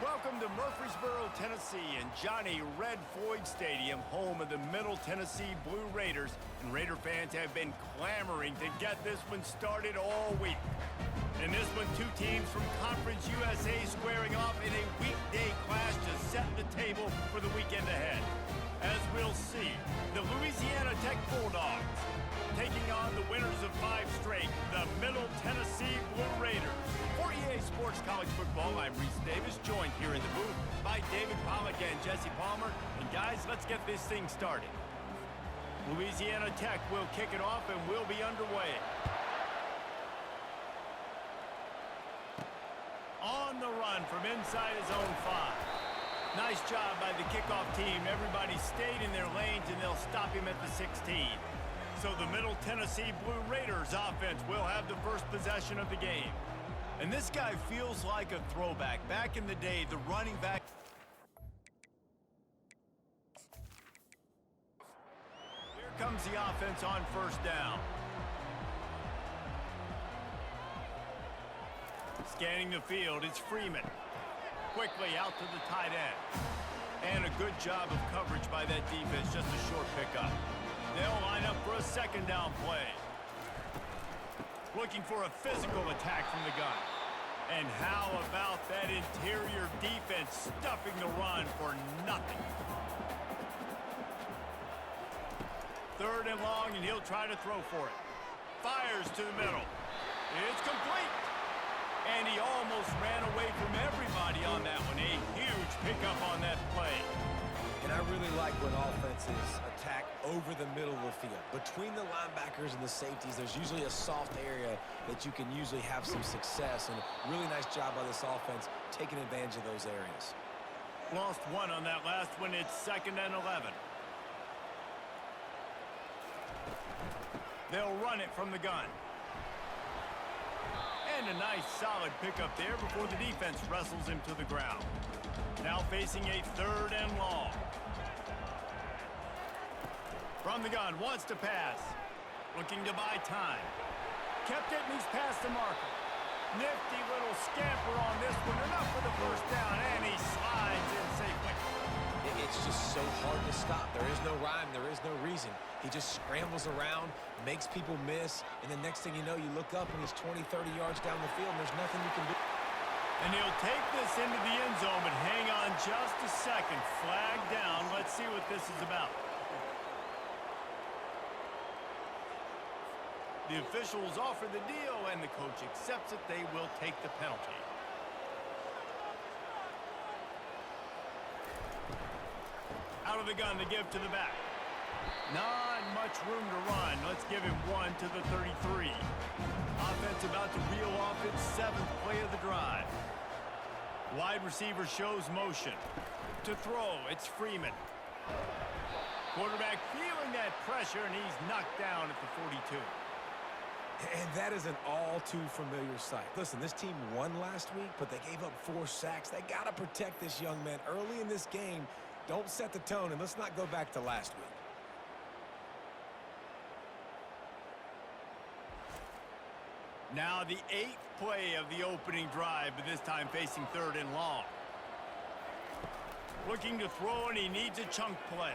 Welcome to Murfreesboro, Tennessee, and Johnny Red Floyd Stadium, home of the Middle Tennessee Blue Raiders. And Raider fans have been clamoring to get this one started all week. In this one, two teams from Conference USA squaring off in a weekday clash to set the table for the weekend ahead. As we'll see, the Louisiana Tech Bulldogs taking on the winners of 5 straight, the Middle Tennessee Blue Raiders. For EA Sports College Football, I'm Reese Davis, joined here in the booth by David Pollack and Jesse Palmer. And guys, let's get this thing started. Louisiana Tech will kick it off and we'll be underway. On the run from inside his own 5. Nice job by the kickoff team. Everybody stayed in their lanes and they'll stop him at the 16. So the Middle Tennessee Blue Raiders offense will have the first possession of the game. And this guy feels like a throwback. Back in the day, the running back. Here comes the offense on first down. Scanning the field, it's Freeman. Quickly out to the tight end. And a good job of coverage by that defense, just a short pickup. They'll line up for a second down play. Looking for a physical attack from the gun. And how about that interior defense stuffing the run for nothing? Third and long, and he'll try to throw for it. Fires to the middle. It's complete. And he almost ran away from everybody on that one. A huge pickup on that play. And I really like when offenses attack over the middle of the field. Between the linebackers and the safeties, there's usually a soft area that you can usually have some success. And really nice job by this offense taking advantage of those areas. Lost one on that last one. It's 2nd and 11. They'll run it from the gun. And a nice solid pickup there before the defense wrestles him to the ground. Now facing a 3rd and long. From the gun, wants to pass. Looking to buy time. Kept it and he's past the marker. Nifty little scamper on this one. Enough for the first down, and he slides in safely. It's just so hard to stop. There is no rhyme. There is no reason. He just scrambles around, makes people miss, and the next thing you know, you look up and he's 20, 30 yards down the field, and there's nothing you can do. And he'll take this into the end zone, but hang on just a second. Flag down. Let's see what this is about. The officials offer the deal, and the coach accepts it. They will take the penalty. Out of the gun to give to the back. Not much room to run. Let's give him one to the 33. Offense about to reel off its 7th play of the drive. Wide receiver shows motion. To throw, it's Freeman. Quarterback feeling that pressure, and he's knocked down at the 42. And that is an all-too-familiar sight. Listen, this team won last week, but they gave up 4 sacks. They got to protect this young man early in this game. Don't set the tone, and let's not go back to last week. Now the 8th play of the opening drive, but this time facing 3rd and long. Looking to throw, and he needs a chunk play.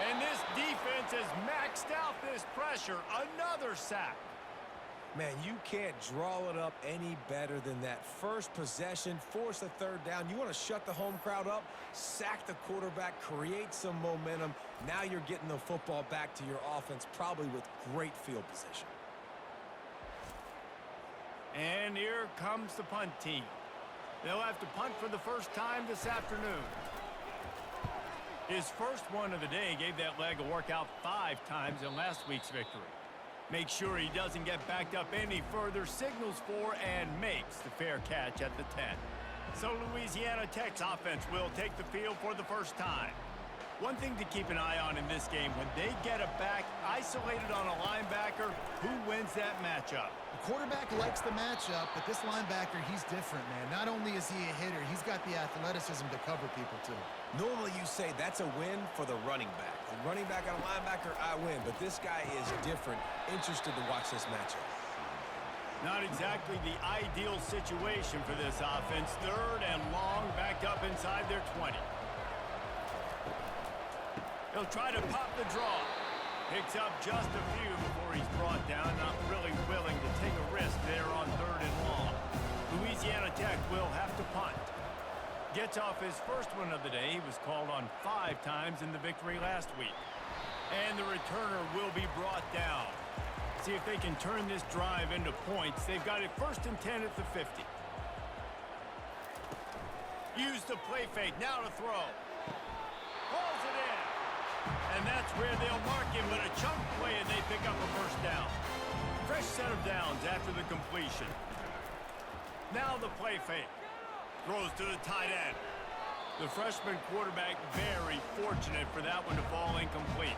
And this defense has maxed out this pressure. Another sack. Man, you can't draw it up any better than that. First possession, force a 3rd down. You want to shut the home crowd up, sack the quarterback, create some momentum. Now you're getting the football back to your offense, probably with great field position. And here comes the punt team. They'll have to punt for the first time this afternoon. His first one of the day gave that leg a workout 5 times in last week's victory. Make sure he doesn't get backed up any further, signals for and makes the fair catch at the 10. So Louisiana Tech's offense will take the field for the first time. One thing to keep an eye on in this game, when they get a back isolated on a linebacker, who wins that matchup? The quarterback likes the matchup, but this linebacker, he's different, man. Not only is he a hitter, he's got the athleticism to cover people, too. Normally you say that's a win for the running back. The running back on a linebacker, I win. But this guy is different. Interested to watch this matchup. Not exactly the ideal situation for this offense. 3rd and long, back up inside their 20. He'll try to pop the draw. Picks up just a few before he's brought down. Not really willing to take a risk there on 3rd and long. Louisiana Tech will have to punt. Gets off his first one of the day. He was called on 5 times in the victory last week. And the returner will be brought down. See if they can turn this drive into points. They've got it 1st and 10 at the 50. Use the play fake. Now to throw. Pulls it in. And that's where they'll mark him, but a chunk play and they pick up a 1st down. Fresh set of downs after the completion. Now the play fake. Throws to the tight end. The freshman quarterback very fortunate for that one to fall incomplete.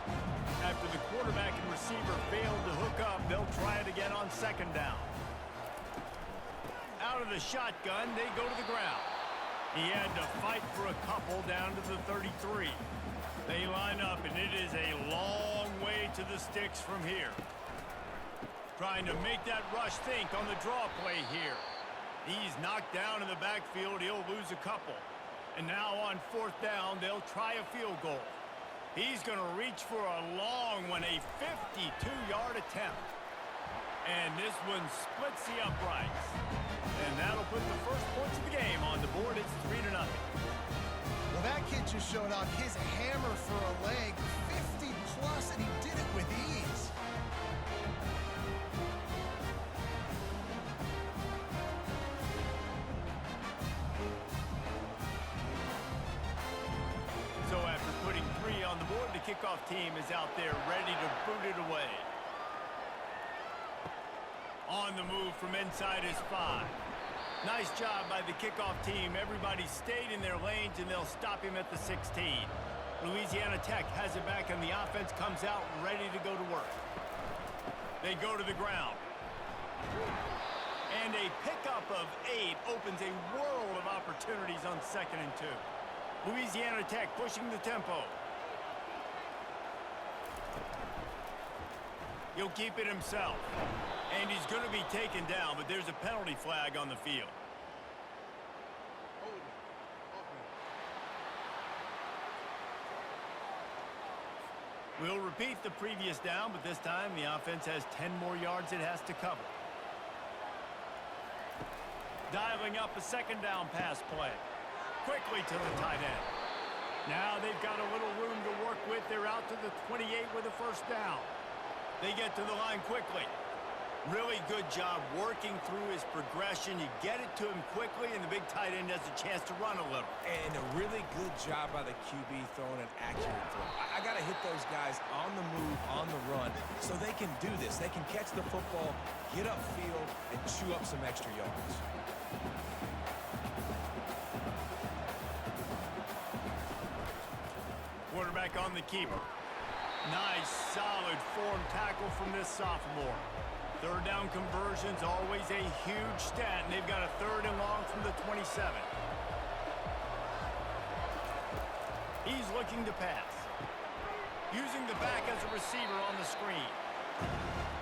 After the quarterback and receiver failed to hook up, they'll try it again on 2nd down. Out of the shotgun, they go to the ground. He had to fight for a couple down to the 33. They line up, and it is a long way to the sticks from here. Trying to make that rush think on the draw play here. He's knocked down in the backfield. He'll lose a couple. And now on 4th down, they'll try a field goal. He's going to reach for a long one, a 52-yard attempt. And this one splits the uprights. And that'll put the first points of the game on the board. It's 3-0. Well, that kid just showed off his hammer for a leg, 50-plus, and he did it with ease. So after putting 3 on the board, the kickoff team is out there ready to boot it away. On the move from inside his 5. Nice job by the kickoff team. Everybody stayed in their lanes, and they'll stop him at the 16. Louisiana Tech has it back, and the offense comes out ready to go to work. They go to the ground. And a pickup of 8 opens a world of opportunities on 2nd and 2. Louisiana Tech pushing the tempo. He'll keep it himself. And he's going to be taken down, but there's a penalty flag on the field. We'll repeat the previous down, but this time the offense has 10 more yards it has to cover. Dialing up a 2nd down pass play. Quickly to the tight end. Now they've got a little room to work with. They're out to the 28 with a 1st down. They get to the line quickly. Really good job working through his progression. You get it to him quickly, and the big tight end has a chance to run a little. And a really good job by the QB throwing an accurate throw. I got to hit those guys on the move, on the run, so they can do this. They can catch the football, get upfield, and chew up some extra yards. Quarterback on the keeper. Nice, solid form tackle from this sophomore. 3rd down conversions, always a huge stat, and they've got a 3rd and long from the 27. He's looking to pass. Using the back as a receiver on the screen.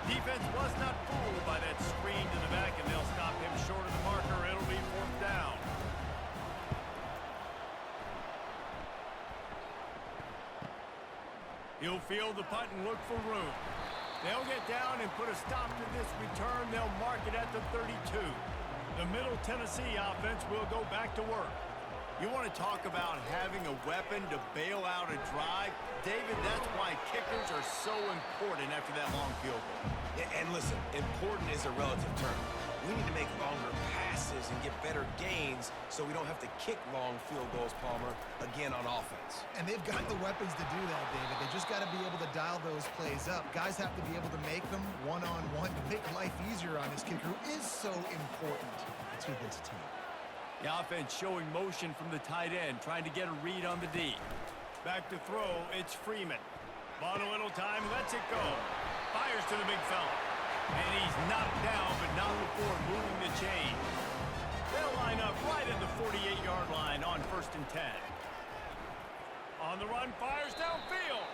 Defense was not fooled by that screen to the back, and they'll stop him short of the marker. It'll be 4th down. He'll field the punt and look for room. They'll get down and put a stop to this return. They'll mark it at the 32. The Middle Tennessee offense will go back to work. You want to talk about having a weapon to bail out a drive? David, that's why kickers are so important after that long field goal. And listen, important is a relative term. We need to make longer passes and get better gains so we don't have to kick long field goals, Palmer, again on offense. And they've got the weapons to do that, David. They just got to be able to dial those plays up. Guys have to be able to make them one-on-one to make life easier on this kicker, who is so important to this team. The offense showing motion from the tight end, trying to get a read on the D. Back to throw, it's Freeman. Bought a little time, lets it go. Fires to the big fella. And he's knocked down, but not before moving the chain. They'll line up right at the 48-yard line on 1st and 10. On the run, fires downfield.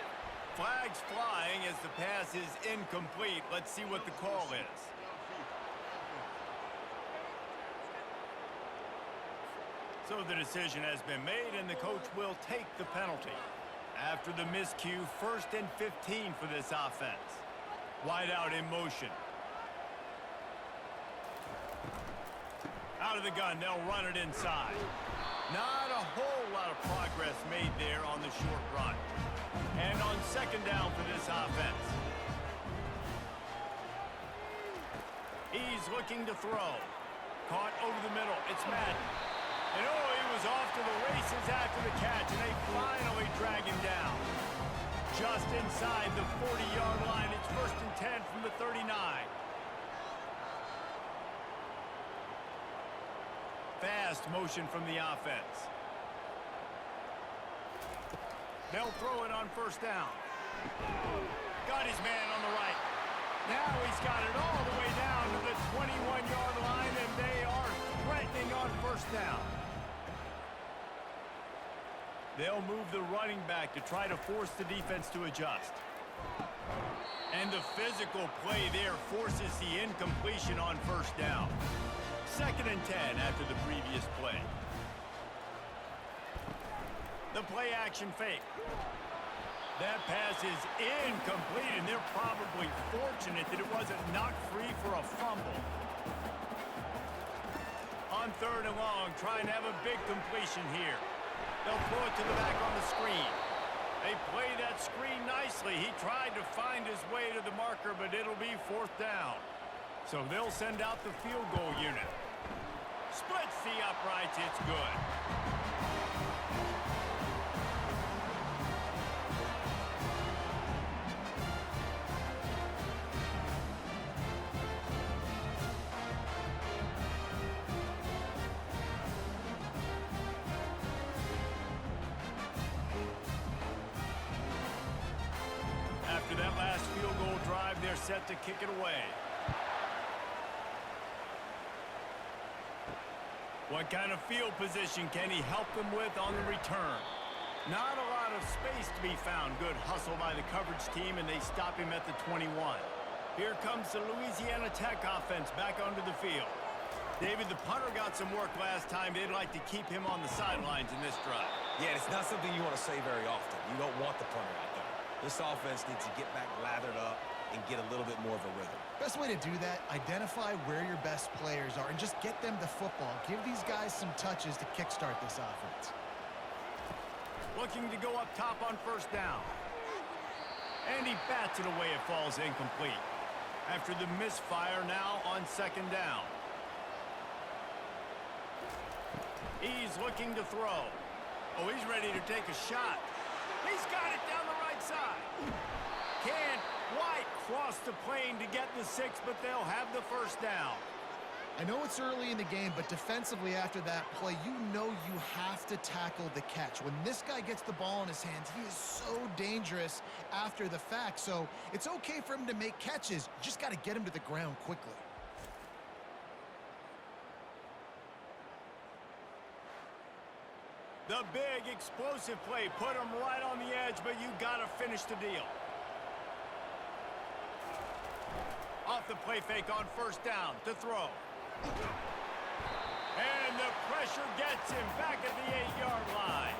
Flags flying as the pass is incomplete. Let's see what the call is. So the decision has been made, and the coach will take the penalty. After the miscue, 1st and 15 for this offense. Wide out in motion. Out of the gun, they'll run it inside. Not a whole lot of progress made there on the short run. And on 2nd down for this offense. He's looking to throw. Caught over the middle. It's Madden. And oh, he was off to the races after the catch, and they finally drag him down. Just inside the 40-yard line. It's 1st and 10 from the 39. Fast motion from the offense. They'll throw it on 1st down. Got his man on the right. Now he's got it all the way down to the 21-yard line, and they are threatening on 1st down. They'll move the running back to try to force the defense to adjust. And the physical play there forces the incompletion on 1st down. 2nd and 10 after the previous play. The play action fake. That pass is incomplete, and they're probably fortunate that it wasn't knocked free for a fumble. On 3rd and long, trying to have a big completion here. They'll throw it to the back on the screen. They play that screen nicely. He tried to find his way to the marker, but it'll be 4th down. So they'll send out the field goal unit. Splits the uprights. It's good. After that last field goal drive, they're set to kick it away. What kind of field position can he help them with on the return? Not a lot of space to be found. Good hustle by the coverage team, and they stop him at the 21. Here comes the Louisiana Tech offense back onto the field. David, the punter got some work last time. They'd like to keep him on the sidelines in this drive. Yeah, it's not something you want to say very often. You don't want the punter out there. This offense needs to get back lathered up and get a little bit more of a rhythm. Best way to do that, identify where your best players are and just get them the football. Give these guys some touches to kickstart this offense. Looking to go up top on 1st down. And he bats it away. It falls incomplete. After the misfire, now on 2nd down. He's looking to throw. Oh, he's ready to take a shot. He's got it down the right side. Can't quite cross the plane to get the 6, but they'll have the 1st down. I know it's early in the game, but defensively after that play, you know you have to tackle the catch. When this guy gets the ball in his hands, he is so dangerous after the fact. So it's okay for him to make catches. You just got to get him to the ground quickly. The big explosive play put him right on the edge, but you got to finish the deal. Off the play fake on 1st down to throw. And the pressure gets him back at the 8-yard line.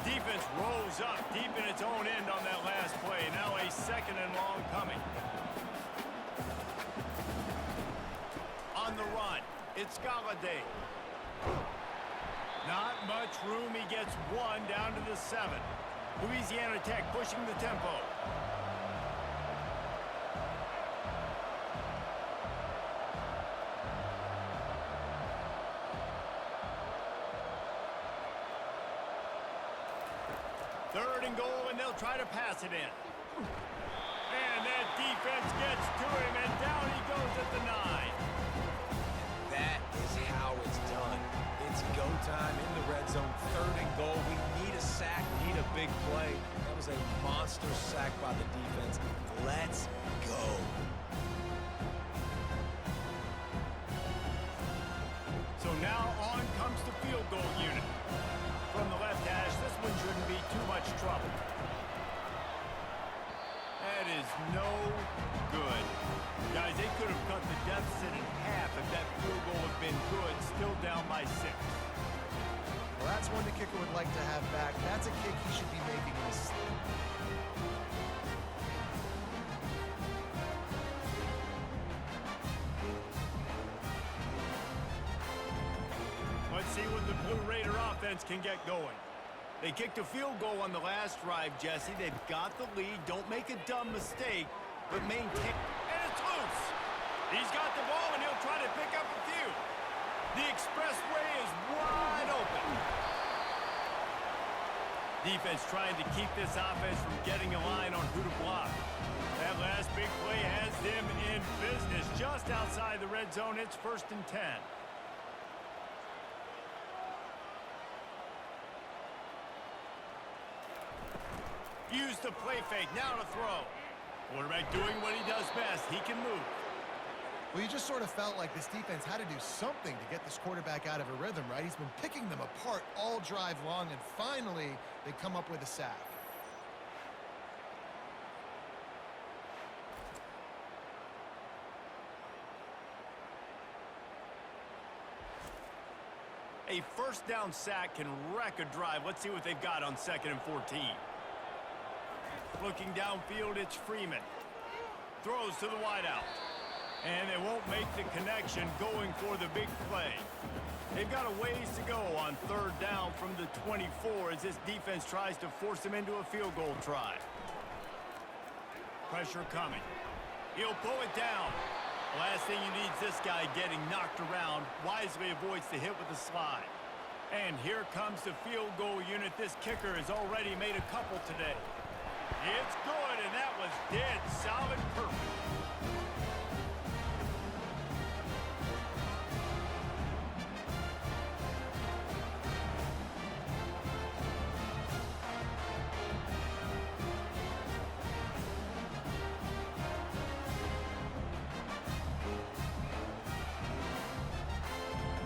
Defense rolls up deep in its own end on that last play. Now a 2nd and long coming. On the run, it's Galladay. Not much room. He gets 1 down to the 7. Louisiana Tech pushing the tempo. Third and goal, and they'll try to pass it in. And that defense gets to him, and down he goes at the 9. That is how it's done. It's go time in the red zone. 3rd and goal. We need a sack. We need a big play. That was a monster sack by the defense. Let's go. So now on comes the field goal unit. From the left hash, this one shouldn't be too much trouble. That is no good. Guys, they could have cut the deficit in half if that field goal had been good, still down by 6. Well, that's one the kicker would like to have back. That's a kick he should be making in his sleep. Let's see what the Blue Raider offense can get going. They kicked a field goal on the last drive, Jesse. They've got the lead. Don't make a dumb mistake, but maintain. And it's loose. He's got the ball, and he'll try to pick up a few. The expressway is wide open. Defense trying to keep this offense from getting a line on who to block. That last big play has them in business just outside the red zone. It's 1st and 10. Use the play fake, now to throw. Quarterback doing what he does best. He can move. Well, you just sort of felt like this defense had to do something to get this quarterback out of a rhythm, right? He's been picking them apart all drive long, and finally they come up with a sack. A first down sack can wreck a drive. Let's see what they've got on 2nd and 14. Looking downfield, it's Freeman. Throws to the wideout. And they won't make the connection going for the big play. They've got a ways to go on 3rd down from the 24 as this defense tries to force them into a field goal try. Pressure coming. He'll pull it down. Last thing you need is this guy getting knocked around. Wisely avoids the hit with the slide. And here comes the field goal unit. This kicker has already made a couple today. It's good, and that was dead solid perfect.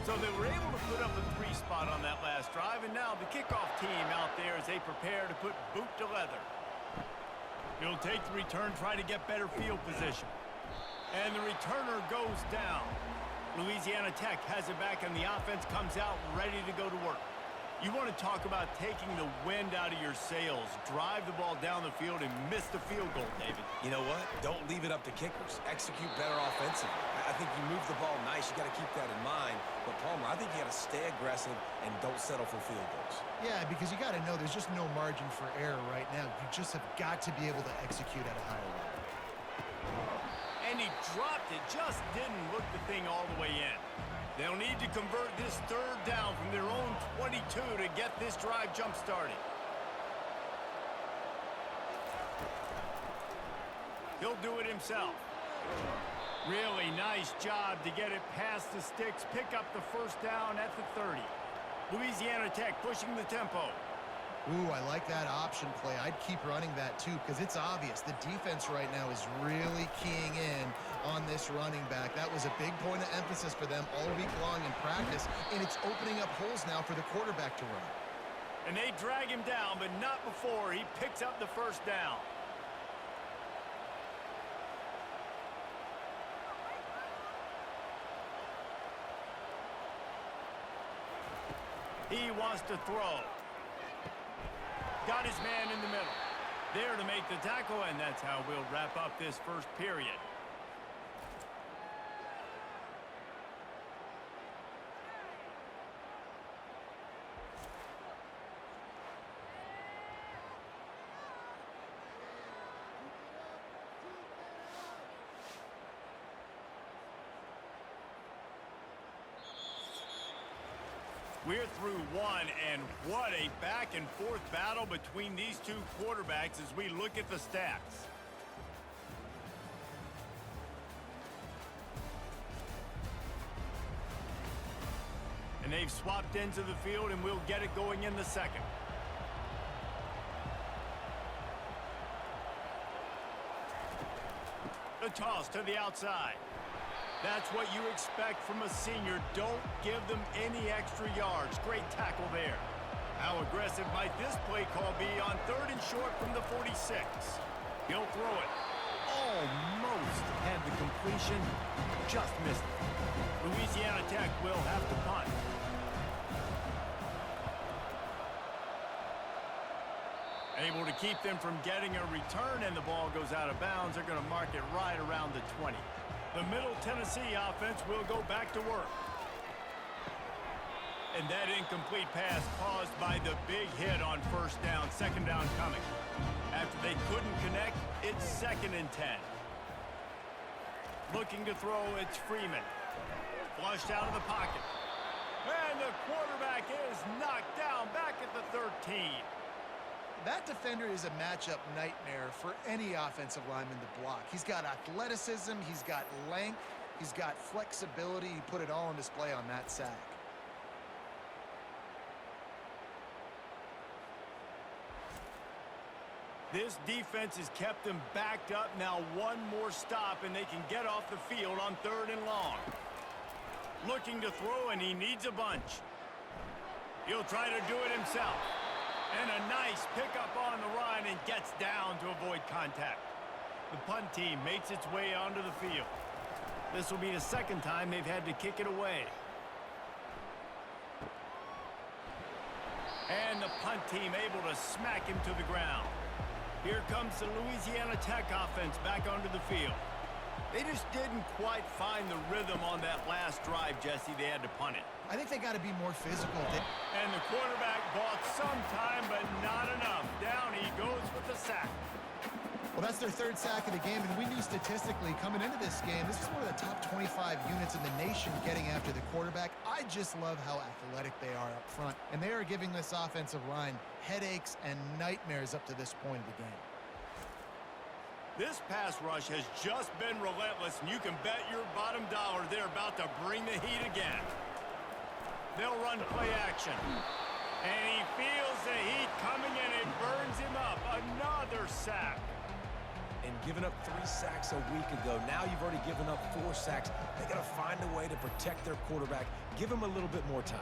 So they were able to put up a 3 spot on that last drive, and now the kickoff team out there as they prepare to put boot to leather. He'll take the return, try to get better field position. And the returner goes down. Louisiana Tech has it back, and the offense comes out ready to go to work. You want to talk about taking the wind out of your sails. Drive the ball down the field and miss the field goal, David. You know what? Don't leave it up to kickers. Execute better offensively. I think you move the ball nice. You got to keep that in mind. But, Palmer, I think you got to stay aggressive and don't settle for field goals. Yeah, because you got to know there's just no margin for error right now. You just have got to be able to execute at a higher level. And he dropped it. Just didn't look the thing all the way in. They'll need to convert this 3rd down from their own 22 to get this drive jump-started. He'll do it himself. Really nice job to get it past the sticks, pick up the 1st down at the 30. Louisiana Tech pushing the tempo. Ooh, I like that option play. I'd keep running that too because it's obvious the defense right now is really keying in on this running back. That was a big point of emphasis for them all week long in practice, and it's opening up holes now for the quarterback to run. And they drag him down, but not before he picks up the 1st down. He wants to throw. Got his man in the middle. There to make the tackle, and that's how we'll wrap up this 1st period. We're through one, and what a back-and-forth battle between these two quarterbacks as we look at the stats. And they've swapped into the field, and we'll get it going in the 2nd. The toss to the outside. That's what you expect from a senior. Don't give them any extra yards. Great tackle there. How aggressive might this play call be on 3rd and short from the 46? He'll throw it. Almost had the completion. Just missed it. Louisiana Tech will have to punt. Able to keep them from getting a return, and the ball goes out of bounds. They're going to mark it right around the 20. The Middle Tennessee offense will go back to work. And that incomplete pass caused by the big hit on first down. Second down coming. After they couldn't connect, it's 2nd and 10. Looking to throw, it's Freeman. Flushed out of the pocket. And the quarterback is knocked down back at the 13. That defender is a matchup nightmare for any offensive lineman to block. He's got athleticism, he's got length, he's got flexibility. He put it all on display on that sack. This defense has kept them backed up. Now one more stop, and they can get off the field on 3rd and long. Looking to throw, and he needs a bunch. He'll try to do it himself. And a nice pickup on the run and gets down to avoid contact. The punt team makes its way onto the field. This will be the 2nd time they've had to kick it away. And the punt team able to smack him to the ground. Here comes the Louisiana Tech offense back onto the field. They just didn't quite find the rhythm on that last drive, Jesse. They had to punt it. I think they got to be more physical. And the quarterback bought some time, but not enough. Down he goes with the sack. Well, that's their 3rd sack of the game, and we knew statistically coming into this game, this is one of the top 25 units in the nation getting after the quarterback. I just love how athletic they are up front, and they are giving this offensive line headaches and nightmares up to this point of the game. This pass rush has just been relentless, and you can bet your bottom dollar they're about to bring the heat again. They'll run play action. And he feels the heat coming, and it burns him up. Another sack. And giving up 3 sacks a week ago. Now you've already given up 4 sacks. They got to find a way to protect their quarterback. Give him a little bit more time.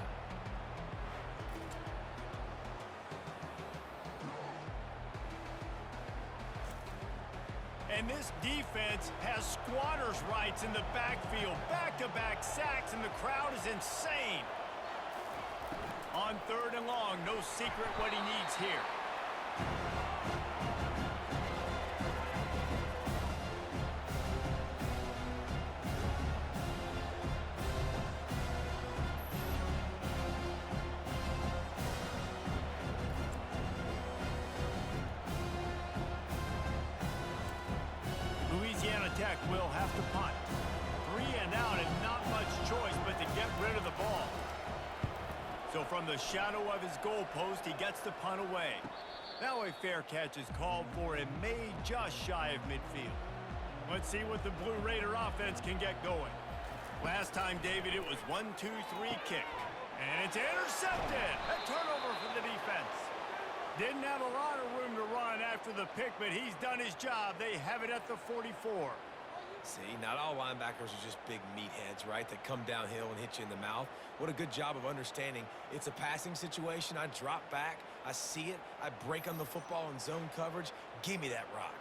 And this defense has squatters' rights in the backfield. Back-to-back sacks, and the crowd is insane. On 3rd and long, no secret what he needs here. Louisiana Tech will have to punt. 3 and out, and not much choice but to get rid of the ball. So from the shadow of his goalpost, he gets the punt away. Now a fair catch is called for and made just shy of midfield. Let's see what the Blue Raider offense can get going. Last time, David, it was 1-2-3 kick. And it's intercepted. A turnover for the defense. Didn't have a lot of room to run after the pick, but he's done his job. They have it at the 44. See, not all linebackers are just big meatheads, right, that come downhill and hit you in the mouth. What a good job of understanding it's a passing situation. I drop back, I see it, I break on the football in zone coverage. Give me that rock.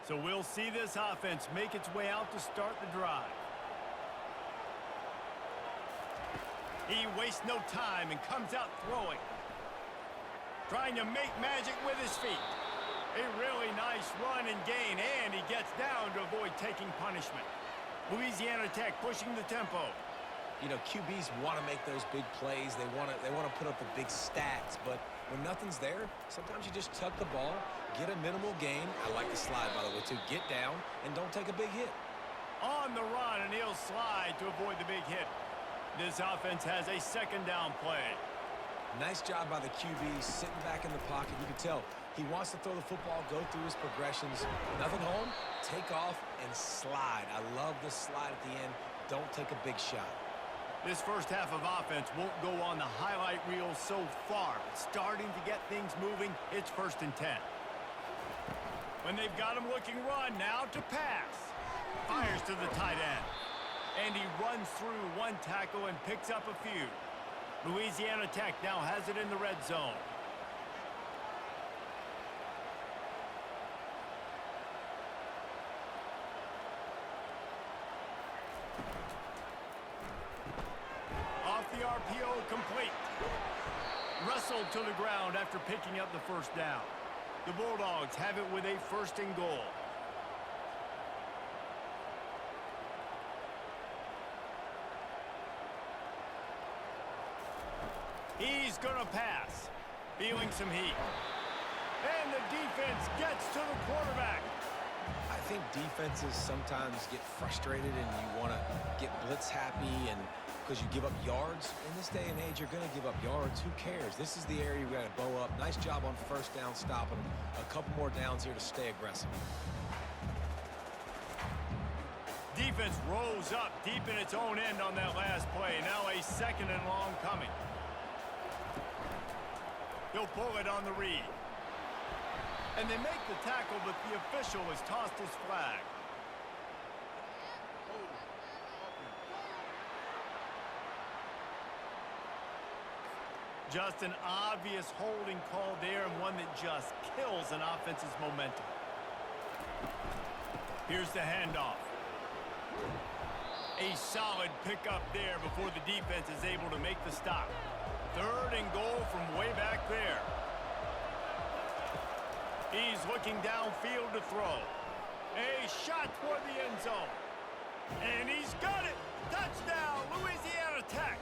So we'll see this offense make its way out to start the drive. He wastes no time and comes out throwing. Trying to make magic with his feet. A really nice run and gain, and he gets down to avoid taking punishment. Louisiana Tech pushing the tempo. You know, QBs want to make those big plays. They want to put up the big stats, but when nothing's there, sometimes you just tuck the ball, get a minimal gain. I like the slide, by the way, too. Get down and don't take a big hit. On the run, and he'll slide to avoid the big hit. This offense has a 2nd down play. Nice job by the QB, sitting back in the pocket. You can tell he wants to throw the football, go through his progressions. Nothing home, take off, and slide. I love the slide at the end. Don't take a big shot. This first half of offense won't go on the highlight reel so far. But starting to get things moving, it's 1st and 10. When they've got him looking run, now to pass. Fires to the tight end. And he runs through one tackle and picks up a few. Louisiana Tech now has it in the red zone. whistled to the ground after picking up the first down. The Bulldogs have it with a 1st and goal. He's going to pass, feeling some heat. And the defense gets to the quarterback. I think defenses sometimes get frustrated and you want to get blitz happy, and because you give up yards. In this day and age, you're going to give up yards. Who cares? This is the area you got to bow up. Nice job on 1st down stopping them. A couple more downs here to stay aggressive. Defense rose up deep in its own end on that last play. Now a 2nd and long coming. He'll pull it on the read. And they make the tackle, but the official has tossed his flag. Just an obvious holding call there, and one that just kills an offense's momentum. Here's the handoff. A solid pickup there before the defense is able to make the stop. 3rd and goal from way back there. He's looking downfield to throw. A shot toward the end zone. And he's got it. Touchdown, Louisiana Tech.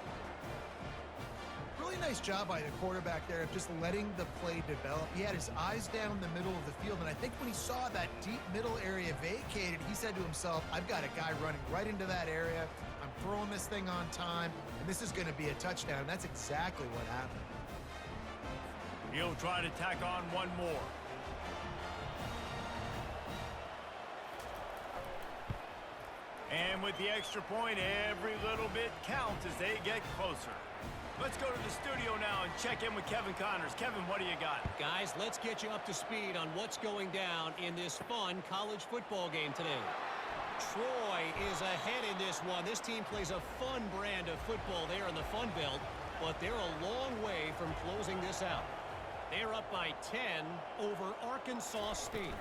Really nice job by the quarterback there of just letting the play develop. He had his eyes down the middle of the field, and I think when he saw that deep middle area vacated, he said to himself, I've got a guy running right into that area. I'm throwing this thing on time, and this is going to be a touchdown. And that's exactly what happened. He'll try to tack on one more. And with the extra point, every little bit counts as they get closer. Let's go to the studio now and check in with Kevin Connors. Kevin, what do you got? Guys, let's get you up to speed on what's going down in this fun college football game today. Troy is ahead in this one. This team plays a fun brand of football there in the Fun Belt, but they're a long way from closing this out. They're up by 10 over Arkansas State.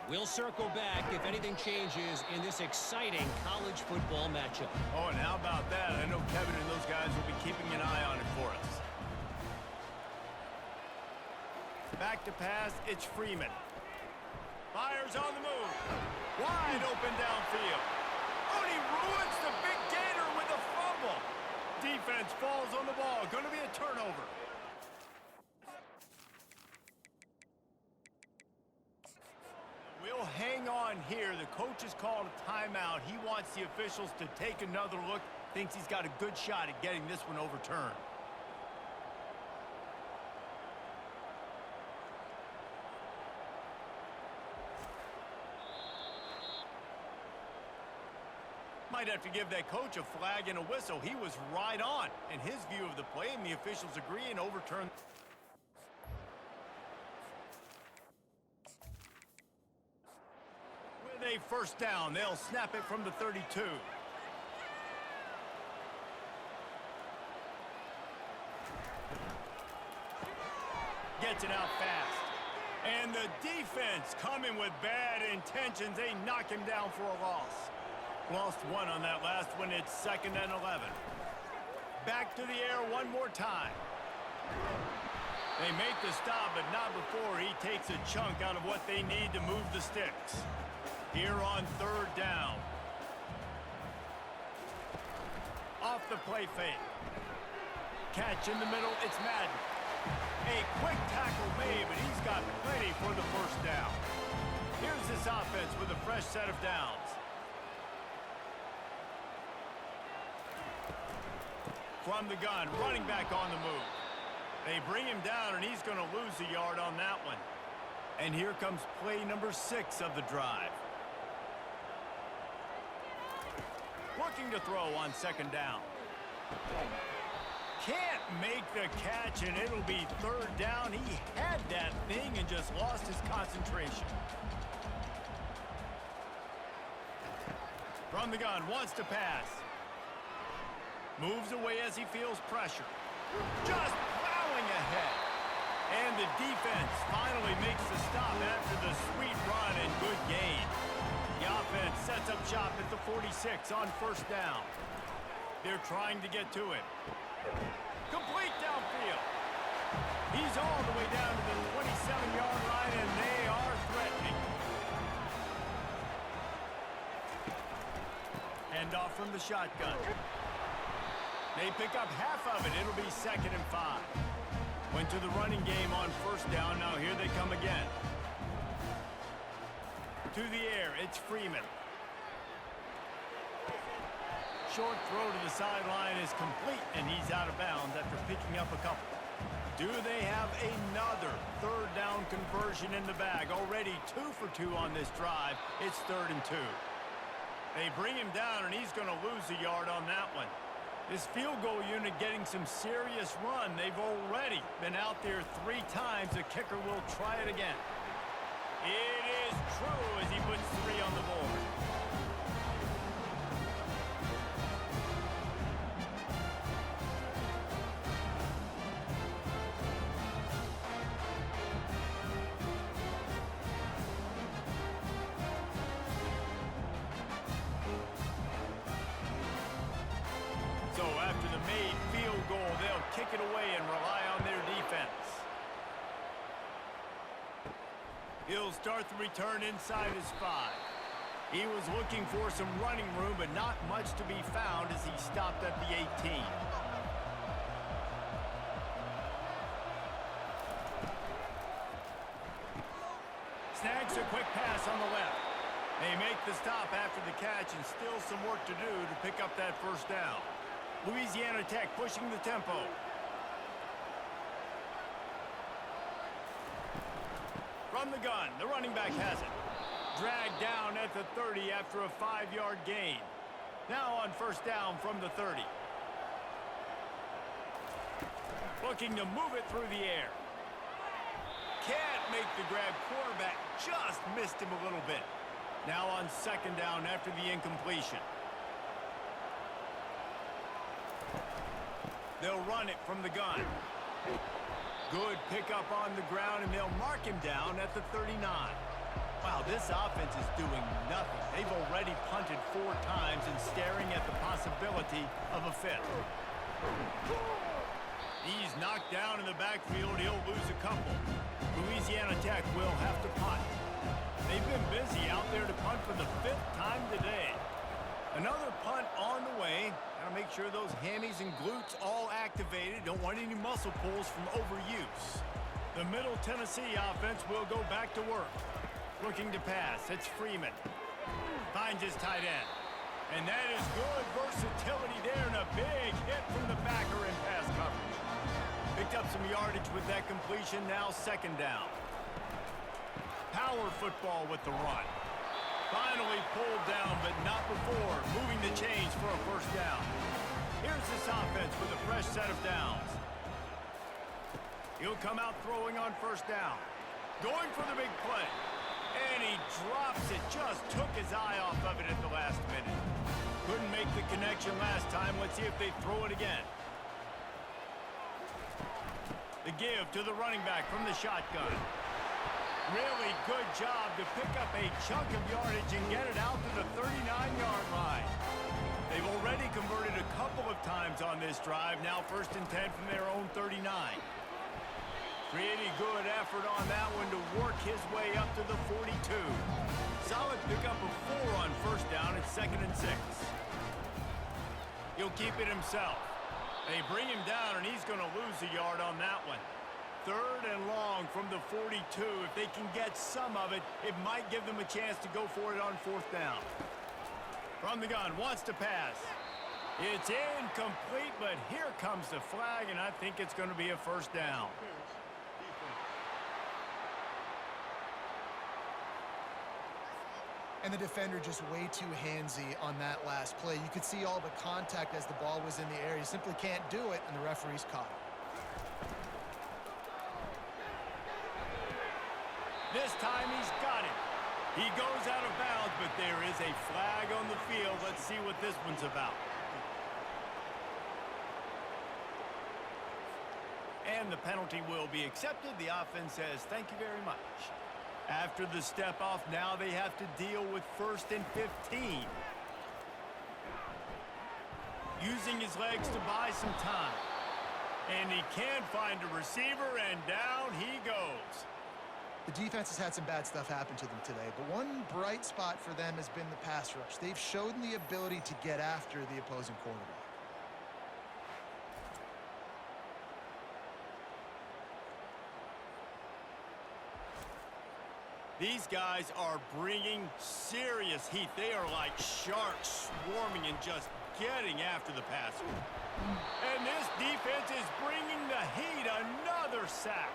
We'll circle back if anything changes in this exciting college football matchup. Oh, and how about that? I know Kevin and those guys will be keeping an eye on it for us. Back to pass, it's Freeman. Fires on the move. Wide open downfield. Oh, and he ruins the big gator with a fumble. Defense falls on the ball. Going to be a turnover. We'll hang on here. The coach has called a timeout. He wants the officials to take another look. Thinks he's got a good shot at getting this one overturned. Might have to give that coach a flag and a whistle. He was right on in his view of the play, and the officials agree and overturn. With a 1st down, they'll snap it from the 32. Gets it out fast. And the defense coming with bad intentions. They knock him down for a loss. Lost one on that last one. It's 2nd and 11. Back to the air one more time. They make the stop, but not before he takes a chunk out of what they need to move the sticks. Here on 3rd down. Off the play fake. Catch in the middle, it's Madden. A quick tackle made, but he's got plenty for the 1st down. Here's this offense with a fresh set of downs. From the gun, running back on the move. They bring him down, and he's going to lose a yard on that one. And here comes play number 6 of the drive. Looking to throw on 2nd down. Can't make the catch, and it'll be 3rd down. He had that thing and just lost his concentration. From the gun, wants to pass. Moves away as he feels pressure. Just plowing ahead. And the defense finally makes the stop after the sweet run and good gain. The offense sets up shop at the 46 on 1st down. They're trying to get to it. Complete downfield. He's all the way down to the 27-yard line, and they are threatening. Hand off from the shotgun. They pick up half of it. It'll be 2nd and 5. Went to the running game on 1st down. Now here they come again. To the air, it's Freeman. Short throw to the sideline is complete, and he's out of bounds after picking up a couple. Do they have another 3rd down conversion in the bag? Already 2 for 2 on this drive. It's 3rd and 2. They bring him down, and he's going to lose a yard on that one. This field goal unit getting some serious run. They've already been out there 3 times. The kicker will try it again. It is true as he puts 3 on the board. So after the made field goal, they'll kick it away and rely on their defense. He'll start the return inside his 5. He was looking for some running room, but not much to be found as he stopped at the 18. Snags a quick pass on the left. They make the stop after the catch, and still some work to do to pick up that 1st down. Louisiana Tech pushing the tempo. From the gun, the running back has it. Dragged down at the 30 after a 5-yard gain. Now on 1st down from the 30. Looking to move it through the air. Can't make the grab. Quarterback just missed him a little bit. Now on 2nd down after the incompletion. They'll run it from the gun. Good pickup on the ground, and they'll mark him down at the 39. Wow, this offense is doing nothing. They've already punted 4 times and staring at the possibility of a 5th. He's knocked down in the backfield. He'll lose a couple. Louisiana Tech will have to punt. They've been busy out there to punt for the 5th time today. Another punt on the way. Gotta make sure those hammies and glutes all activated. Don't want any muscle pulls from overuse. The Middle Tennessee offense will go back to work. Looking to pass. It's Freeman. Finds his tight end. And that is good versatility there, and a big hit from the backer in pass coverage. Picked up some yardage with that completion. Now 2nd down. Power football with the run. Finally pulled down, but not before moving the chains for a 1st down. Here's this offense with a fresh set of downs. He'll come out throwing on 1st down. Going for the big play. And he drops it. Just took his eye off of it at the last minute. Couldn't make the connection last time. Let's see if they throw it again. The give to the running back from the shotgun. Really good job to pick up a chunk of yardage and get it out to the 39-yard line. They've already converted a couple of times on this drive. Now 1st and 10 from their own 39. Pretty good effort on that one to work his way up to the 42. Solid pickup of 4 on 1st down. It's 2nd and 6. He'll keep it himself. They bring him down, and he's going to lose a yard on that one. 3rd and long from the 42. If they can get some of it, it might give them a chance to go for it on 4th down. From the gun, wants to pass. It's incomplete, but here comes the flag, and I think it's going to be a 1st down. And the defender just way too handsy on that last play. You could see all the contact as the ball was in the air. You simply can't do it, and the referee's caught it. This time he's got it. He goes out of bounds, but there is a flag on the field. Let's see what this one's about. And the penalty will be accepted. The offense says, thank you very much. After the step off, now they have to deal with 1st and 15. Using his legs to buy some time. And he can't find a receiver, and down he goes. The defense has had some bad stuff happen to them today, but one bright spot for them has been the pass rush. They've shown the ability to get after the opposing quarterback. These guys are bringing serious heat. They are like sharks swarming and just getting after the passer. And this defense is bringing the heat. Another sack.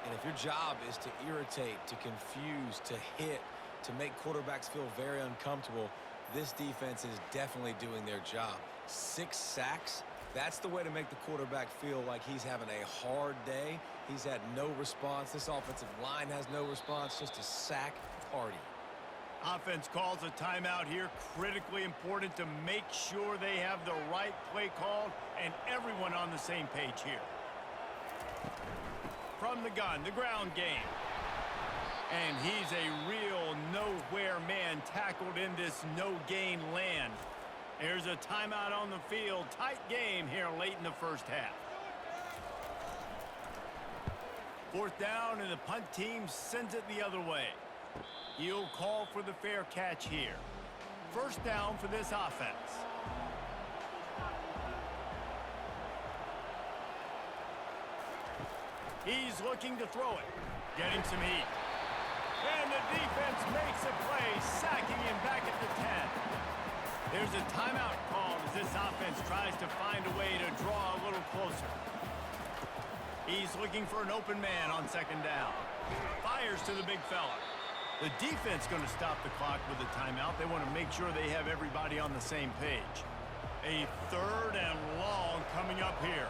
And if your job is to irritate, to confuse, to hit, to make quarterbacks feel very uncomfortable, this defense is definitely doing their job. 6 sacks, that's the way to make the quarterback feel like he's having a hard day. He's had no response. This offensive line has no response, just a sack party. Offense calls a timeout here. Critically important to make sure they have the right play called and everyone on the same page here. From the gun, the ground game. And he's a real nowhere man tackled in this no-gain land. There's a timeout on the field. Tight game here late in the first half. 4th down, and the punt team sends it the other way. He'll call for the fair catch here. 1st down for this offense. He's looking to throw it. Getting some heat. And the defense makes a play, sacking him back at the 10. There's a timeout called as this offense tries to find a way to draw a little closer. He's looking for an open man on 2nd down. Fires to the big fella. The defense going to stop the clock with a timeout. They want to make sure they have everybody on the same page. A 3rd and long coming up here.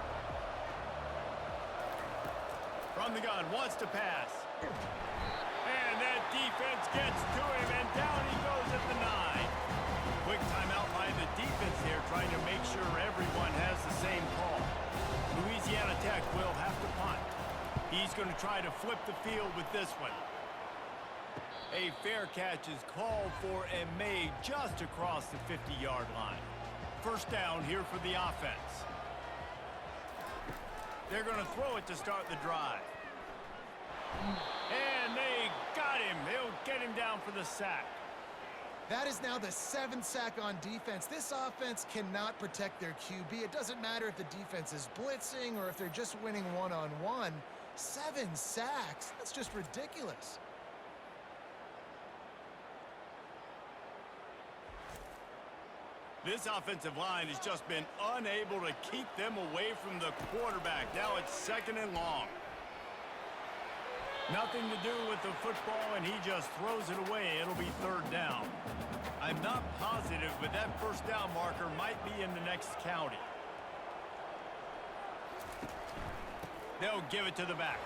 From the gun, wants to pass. And that defense gets to him, and down he goes at the 9. Quick timeout by the defense here, trying to make sure everyone has the same call. Louisiana Tech will have to punt. He's going to try to flip the field with this one. A fair catch is called for and made just across the 50-yard line. 1st down here for the offense. They're going to throw it to start the drive. And they got him. They'll get him down for the sack. That is now the 7th sack on defense. This offense cannot protect their QB. It doesn't matter if the defense is blitzing or if they're just winning one-on-one. 7 sacks. That's just ridiculous. This offensive line has just been unable to keep them away from the quarterback. Now it's 2nd and long. Nothing to do with the football, and he just throws it away. It'll be 3rd down. I'm not positive, but that 1st down marker might be in the next county. They'll give it to the back.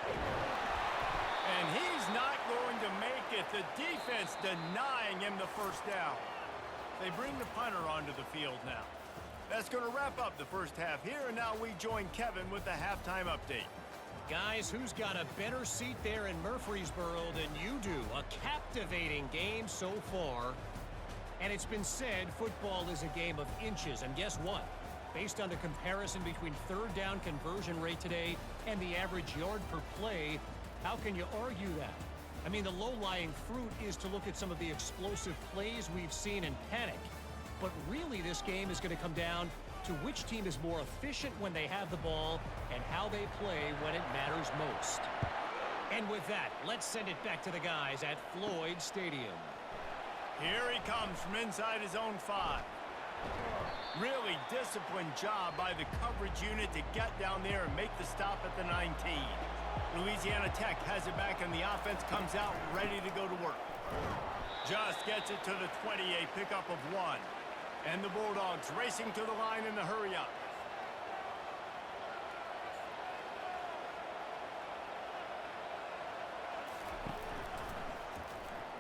And he's not going to make it. The defense denying him the 1st down. They bring the punter onto the field now. That's going to wrap up the first half here, and now we join Kevin with the halftime update. Guys, who's got a better seat there in Murfreesboro than you do? A captivating game so far. And it's been said football is a game of inches. And guess what? Based on the comparison between 3rd down conversion rate today and the average yard per play, how can you argue that? I mean, the low-lying fruit is to look at some of the explosive plays we've seen and panic. But really, this game is going to come down to which team is more efficient when they have the ball and how they play when it matters most. And with that, let's send it back to the guys at Floyd Stadium. Here he comes from inside his own 5. Really disciplined job by the coverage unit to get down there and make the stop at the 19. Louisiana Tech has it back, and the offense comes out ready to go to work. Just gets it to the 20, a pickup of 1. And the Bulldogs racing to the line in the hurry up.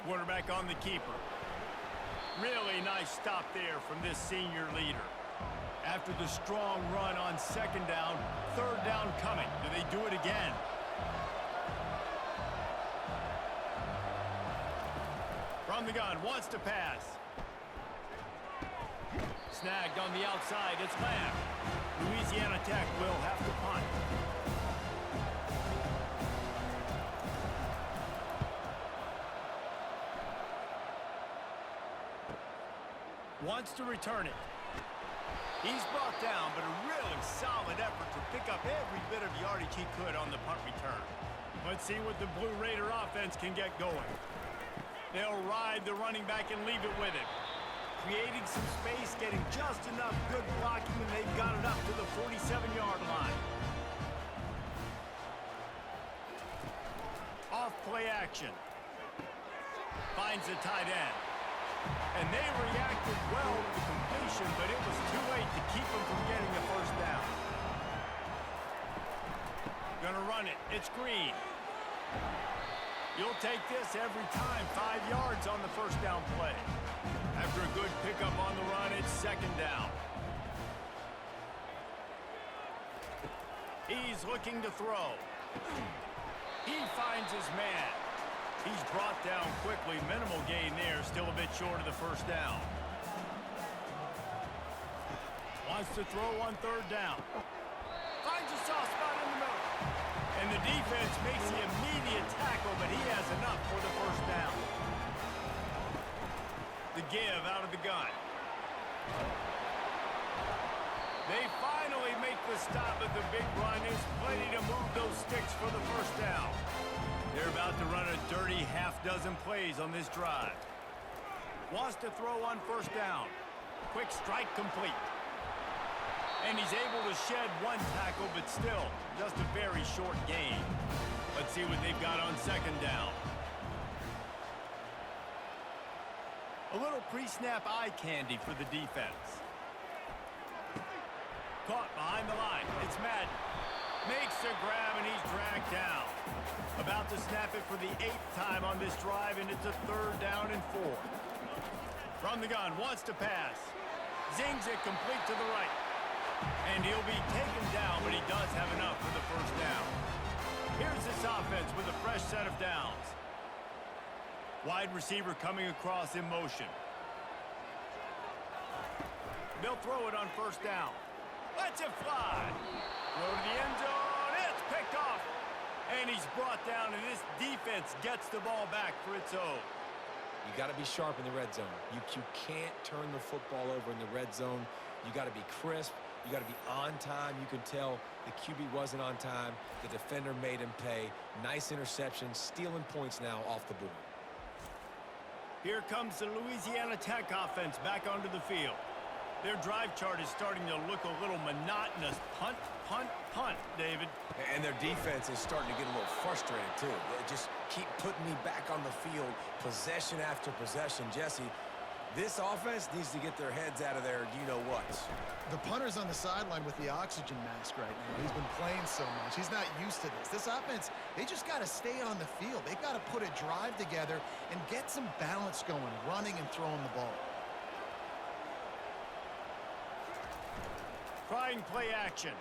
Quarterback on the keeper. Really nice stop there from this senior leader. After the strong run on 2nd down, 3rd down coming. Do they do it again? From the gun, wants to pass. Snagged on the outside, it's Lamb. Louisiana Tech will have to punt. Wants to return it. He's brought down, but a really solid effort to pick up every bit of yardage he could on the punt return. Let's see what the Blue Raider offense can get going. They'll ride the running back and leave it with him. Creating some space, getting just enough good blocking, and they've got it up to the 47-yard line. Off play action. Finds the tight end. And they reacted well to the completion, but it was too late to keep them from getting the first down. Gonna run it. It's Green. You'll take this every time. 5 yards on the first down play. After a good pickup on the run, it's second down. He's looking to throw. He finds his man. He's brought down quickly. Minimal gain there. Still a bit short of the first down. Wants to throw on third down. Finds a soft spot in the middle. And the defense makes the immediate tackle, but he has enough for the first down. The give out of the gun. They finally make the stop, but the big run is plenty to move those sticks for the first down. They're about to run a dirty half-dozen plays on this drive. Wants to throw on first down. Quick strike complete. And he's able to shed one tackle, but still, just a very short gain. Let's see what they've got on second down. A little pre-snap eye candy for the defense. Caught behind the line. It's Madden. Makes the grab, and he's dragged down. About to snap it for the 8th time on this drive, and it's a third down and 4. From the gun, wants to pass. Zings it complete to the right. And he'll be taken down, but he does have enough for the first down. Here's this offense with a fresh set of downs. Wide receiver coming across in motion. They'll throw it on first down. Lets it fly. Throw to the end zone. It's picked off. And he's brought down, and this defense gets the ball back for its own. You got to be sharp in the red zone. You can't turn the football over in the red zone. You got to be crisp. You got to be on time. You can tell the QB wasn't on time. The defender made him pay. Nice interception, stealing points now off the board. Here comes the Louisiana Tech offense back onto the field. Their drive chart is starting to look a little monotonous. Punt, punt, punt, David. And their defense is starting to get a little frustrated, too. They just keep putting me back on the field, possession after possession. Jesse, this offense needs to get their heads out of their you-know-what. The punter's on the sideline with the oxygen mask right now. He's been playing so much. He's not used to this. This offense, they just got to stay on the field. They've got to put a drive together and get some balance going, running and throwing the ball. Trying play action.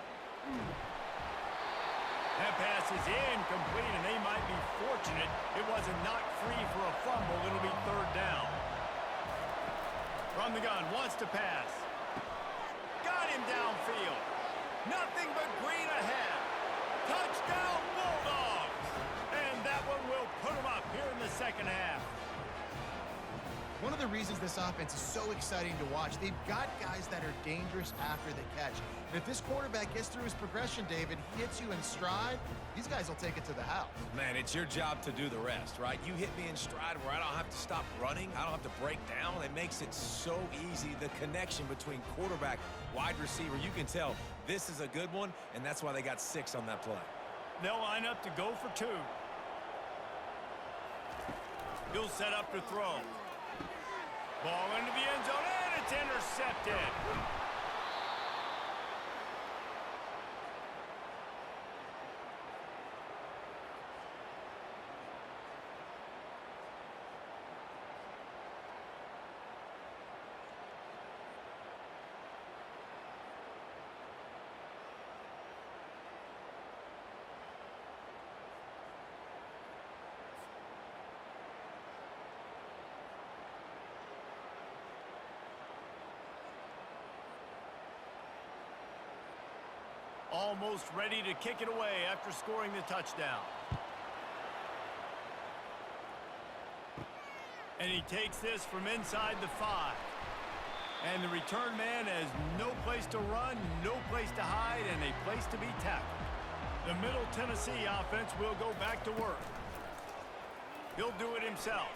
That pass is incomplete, and they might be fortunate it wasn't knocked free for a fumble. It'll be third down. From the gun, wants to pass. Got him downfield. Nothing but green ahead. Touchdown, Bulldogs! And that one will put them up here in the second half. One of the reasons this offense is so exciting to watch, they've got guys that are dangerous after the catch. And if this quarterback gets through his progression, David, hits you in stride, these guys will take it to the house. Man, it's your job to do the rest, right? You hit me in stride where I don't have to stop running. I don't have to break down. It makes it so easy. The connection between quarterback, wide receiver, you can tell this is a good one, and that's why they got 6 on that play. They'll line up to go for 2. He'll set up to throw. Ball into the end zone, and it's intercepted. Almost ready to kick it away after scoring the touchdown. And he takes this from inside the 5. And the return man has no place to run, no place to hide, and a place to be tackled. The Middle Tennessee offense will go back to work. He'll do it himself.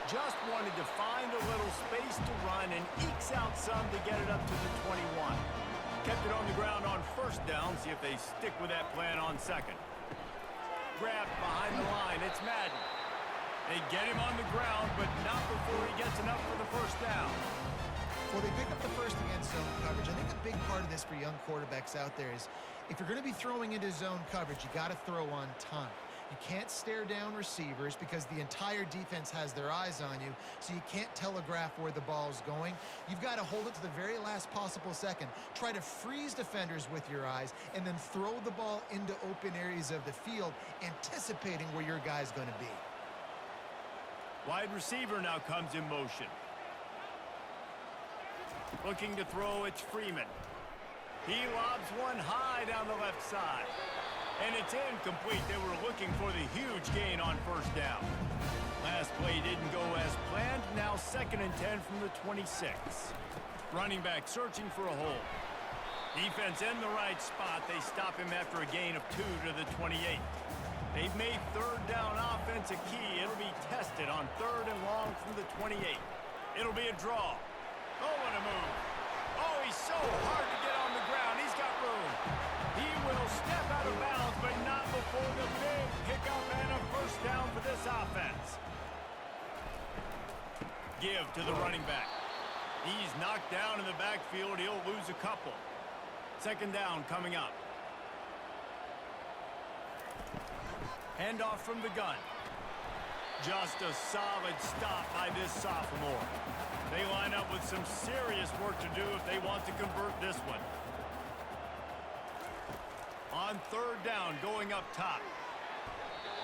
Just wanted to find a little space to run and ekes out some to get it up to the 21. Kept it on the ground on first down. See if they stick with that plan on second. Grabbed behind the line. It's Madden. They get him on the ground, but not before he gets enough for the first down. Well, they pick up the first against zone coverage. I think a big part of this for young quarterbacks out there is if you're going to be throwing into zone coverage, you got to throw on time. You can't stare down receivers because the entire defense has their eyes on you, so you can't telegraph where the ball's going. You've got to hold it to the very last possible second. Try to freeze defenders with your eyes, and then throw the ball into open areas of the field, anticipating where your guy's going to be. Wide receiver now comes in motion. Looking to throw, it's Freeman. He lobs one high down the left side. And it's incomplete. They were looking for the huge gain on first down. Last play didn't go as planned. Now 2nd and 10 from the 26. Running back searching for a hole. Defense in the right spot. They stop him after a gain of 2 to the 28. They've made third down offense a key. It'll be tested on 3rd and long from the 28. It'll be a draw. Oh, what a move. Oh, he's so hard to get on the ground. He's got room. He will step out of bounds, but not before the big pickup and a first down for this offense. Give to the running back. He's knocked down in the backfield. He'll lose a couple. 2nd down coming up. Handoff from the gun. Just a solid stop by this sophomore. They line up with some serious work to do if they want to convert this one. On 3rd down, going up top.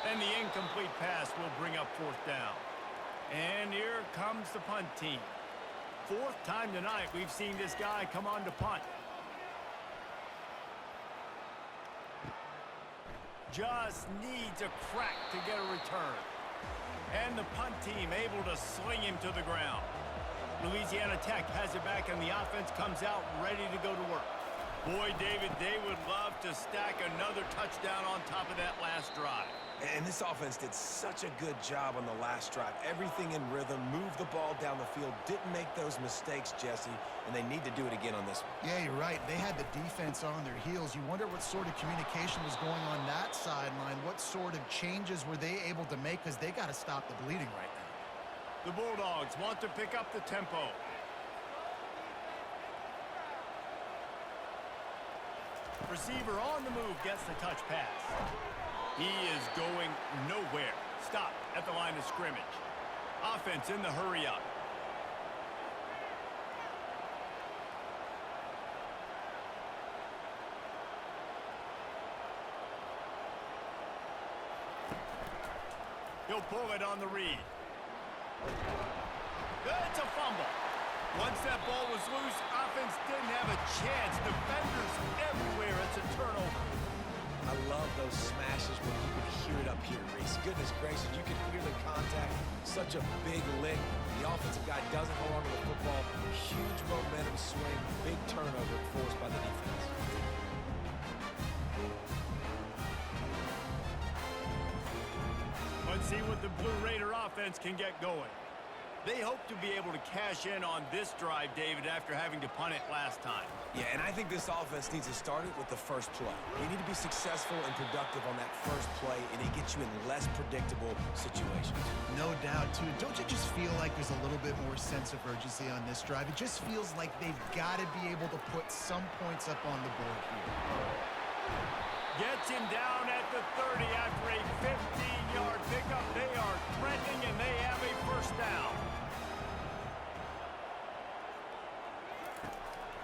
And the incomplete pass will bring up 4th down. And here comes the punt team. 4th time tonight we've seen this guy come on to punt. Just needs a crack to get a return. And the punt team able to sling him to the ground. Louisiana Tech has it back, and the offense comes out ready to go to work. Boy, David, they would love to stack another touchdown on top of that last drive. And this offense did such a good job on the last drive. Everything in rhythm, moved the ball down the field, didn't make those mistakes, Jesse, and they need to do it again on this one. Yeah, you're right. They had the defense on their heels. You wonder what sort of communication was going on that sideline. What sort of changes were they able to make, because they got to stop the bleeding right now. The Bulldogs want to pick up the tempo. Receiver on the move gets the touch pass. He is going nowhere. Stop at the line of scrimmage. Offense in the hurry up. He'll pull it on the read. It's a fumble. Once that ball was loose, offense didn't have a chance. Defenders everywhere. It's a turnover. I love those smashes when you can hear it up here, Reese. Goodness gracious, you can hear the contact. Such a big lick. The offensive guy doesn't hold on to the football. Huge momentum swing. Big turnover forced by the defense. Let's see what the Blue Raider offense can get going. They hope to be able to cash in on this drive, David, after having to punt it last time. Yeah, and I think this offense needs to start it with the first play. You need to be successful and productive on that first play, and it gets you in less predictable situations. No doubt, too. Don't you just feel like there's a little bit more sense of urgency on this drive? It just feels like they've got to be able to put some points up on the board here. Gets him down at the 30 after a 15-yard pickup. They are threatening, and they have a first down.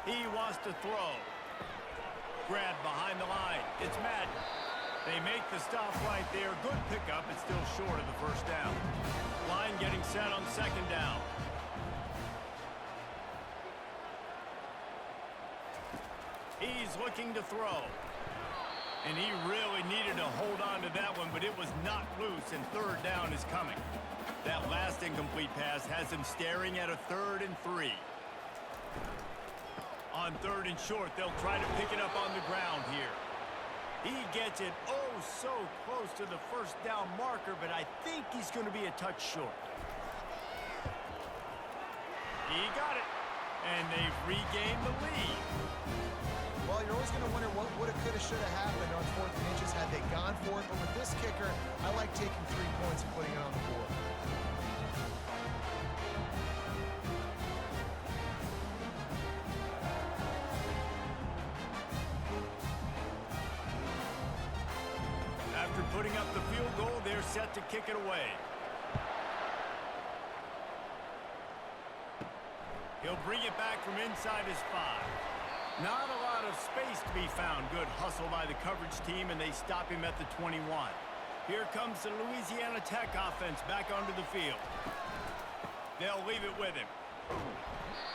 He wants to throw. Grab behind the line. It's Madden. They make the stop right there. Good pickup. It's still short of the first down. Line getting set on 2nd down. He's looking to throw. And he really needed to hold on to that one, but it was knocked loose, and third down is coming. That last incomplete pass has him staring at a 3rd and 3. On 3rd and short, they'll try to pick it up on the ground here. He gets it oh so close to the first down marker, but I think he's going to be a touch short. He got it, and they've regained the lead. Well, you're always going to wonder what woulda, coulda, shoulda happened on 4th and inches had they gone for it. But with this kicker, I like taking 3 points and putting it on the board. After putting up the field goal, they're set to kick it away. He'll bring it back from inside his 5. Not a lot of space to be found. Good hustle by the coverage team, and they stop him at the 21. Here comes the Louisiana Tech offense back onto the field. They'll leave it with him.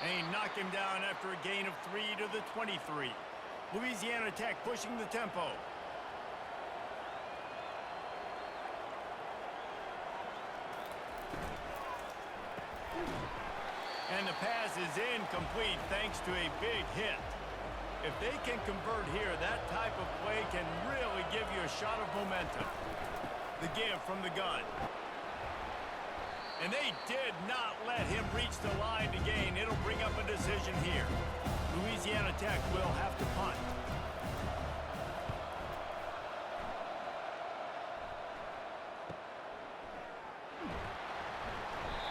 And he knocked him down after a gain of 3 to the 23. Louisiana Tech pushing the tempo. And the pass is incomplete thanks to a big hit. If they can convert here, that type of play can really give you a shot of momentum. The give from the gun. And they did not let him reach the line to gain. It'll bring up a decision here. Louisiana Tech will have to punt.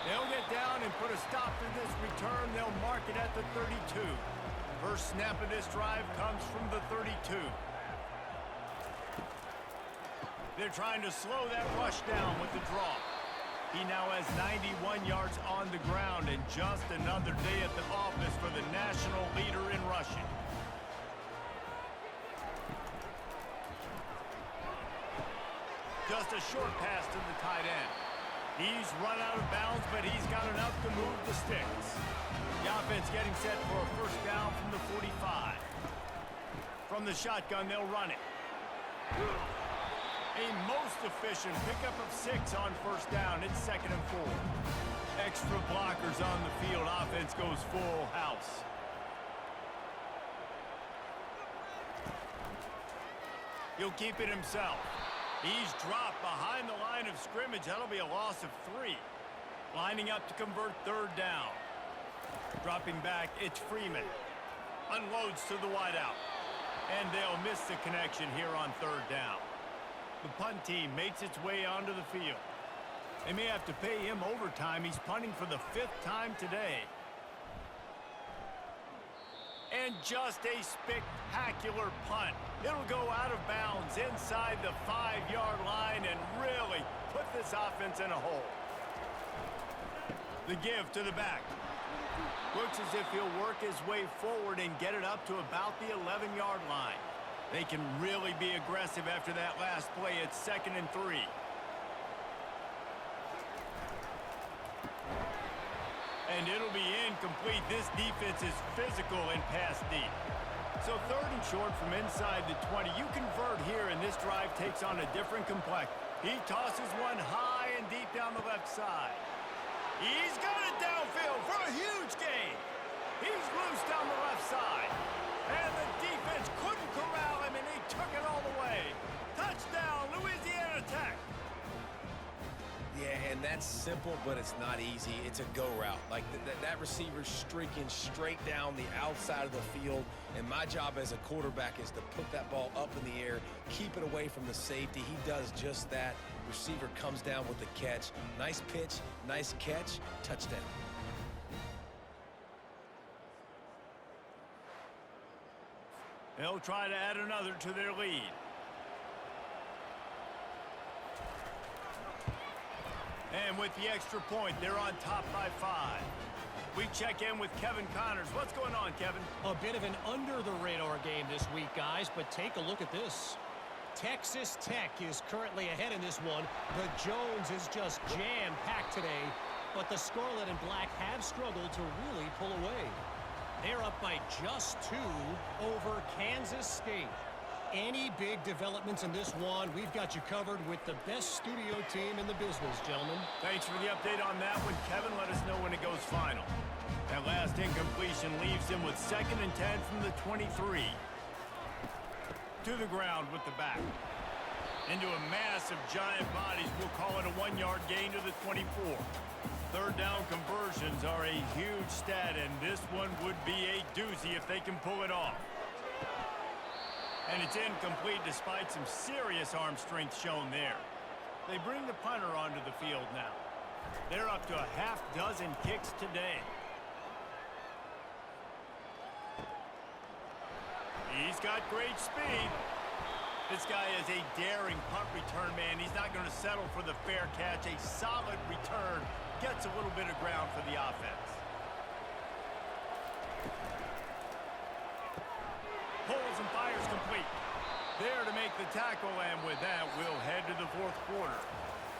They'll get down and put a stop to this return. They'll mark it at the 32. First snap of this drive comes from the 32. They're trying to slow that rush down with the draw. He now has 91 yards on the ground, and just another day at the office for the national leader in rushing. Just a short pass to the tight end. He's run out of bounds, but he's got enough to move the sticks. The offense getting set for a first down from the 45. From the shotgun, they'll run it. A most efficient pickup of 6 on first down. It's 2nd and 4. Extra blockers on the field. Offense goes full house. He'll keep it himself. He's dropped behind the line of scrimmage. That'll be a loss of 3. Lining up to convert 3rd down. Dropping back, it's Freeman. Unloads to the wideout. And they'll miss the connection here on 3rd down. The punt team makes its way onto the field. They may have to pay him overtime. He's punting for the 5th time today. And just a spectacular punt. It'll go out of bounds inside the 5-yard line and really put this offense in a hole. The give to the back. Looks as if he'll work his way forward and get it up to about the 11-yard line. They can really be aggressive after that last play. It's 2nd and 3. And it'll be incomplete. This defense is physical and pass deep. So 3rd and short from inside the 20. You convert here, and this drive takes on a different complexion. He tosses one high and deep down the left side. He's got it downfield for a huge gain. He's loose down the left side. And the defense couldn't corral him, and he took it all the way. Touchdown, Louisiana Tech. Yeah, and that's simple, but it's not easy. It's a go route. Like that receiver's streaking straight down the outside of the field, and my job as a quarterback is to put that ball up in the air, keep it away from the safety. He does just that. Receiver comes down with the catch. Nice pitch, nice catch, touchdown. They'll try to add another to their lead. And with the extra point, they're on top by 5. We check in with Kevin Connors. What's going on, Kevin? A bit of an under-the-radar game this week, guys, but take a look at this. Texas Tech is currently ahead in this one. The Jones is just jam-packed today, but the Scarlet and Black have struggled to really pull away. They're up by just 2 over Kansas State. Any big developments in this one, we've got you covered with the best studio team in the business, gentlemen. Thanks for the update on that one, Kevin. Let us know when it goes final. That last incompletion leaves him with 2nd and 10 from the 23. To the ground with the back. Into a mass of giant bodies. We'll call it a 1-yard gain to the 24. 3rd down conversions are a huge stat, and this one would be a doozy if they can pull it off. And it's incomplete despite some serious arm strength shown there. They bring the punter onto the field now. They're up to a half-dozen kicks today. He's got great speed. This guy is a daring punt return man. He's not going to settle for the fair catch. A solid return gets a little bit of ground for the offense. Pulls and fires complete. There to make the tackle, and with that, we'll head to the 4th quarter.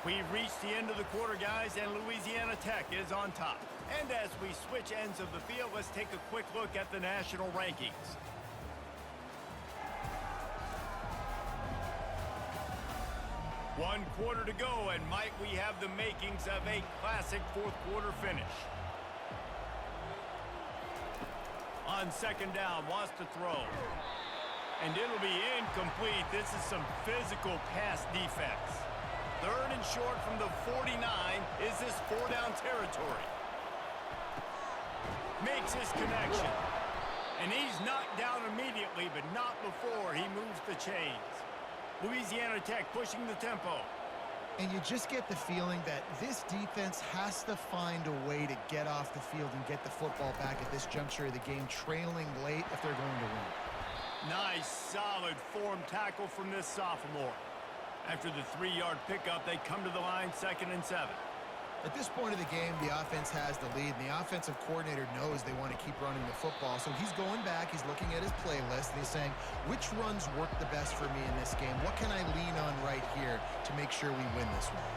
We've reached the end of the quarter, guys, and Louisiana Tech is on top. And as we switch ends of the field, let's take a quick look at the national rankings. One quarter to go, and might we have the makings of a classic 4th quarter finish. On 2nd down, wants to throw. And it'll be incomplete. This is some physical pass defense. 3rd and short from the 49. Is this 4-down territory? Makes his connection. And he's knocked down immediately, but not before he moves the chains. Louisiana Tech pushing the tempo. And you just get the feeling that this defense has to find a way to get off the field and get the football back at this juncture of the game, trailing late if they're going to win. Nice, solid form tackle from this sophomore. After the 3-yard pickup, they come to the line 2nd and 7. At this point of the game, the offense has the lead, and the offensive coordinator knows they want to keep running the football. So he's going back, he's looking at his playlist, and he's saying, which runs work the best for me in this game? What can I lean on right here to make sure we win this one?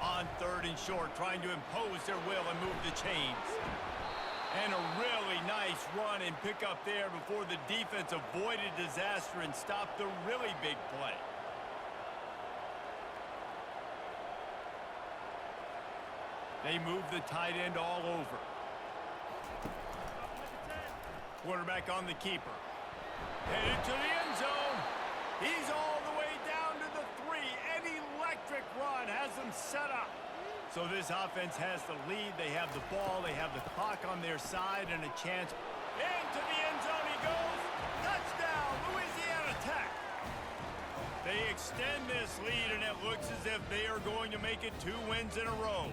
On 3rd and short, trying to impose their will and move the chains. And a really nice run and pick up there before the defense avoided disaster and stopped the really big play. They move the tight end all over. Quarterback on the keeper. Headed to the end zone. He's all the way down to the 3. An electric run has them set up. So this offense has the lead. They have the ball. They have the clock on their side and a chance. Into the end zone he goes. Touchdown, Louisiana Tech. They extend this lead, and it looks as if they are going to make it 2 wins in a row.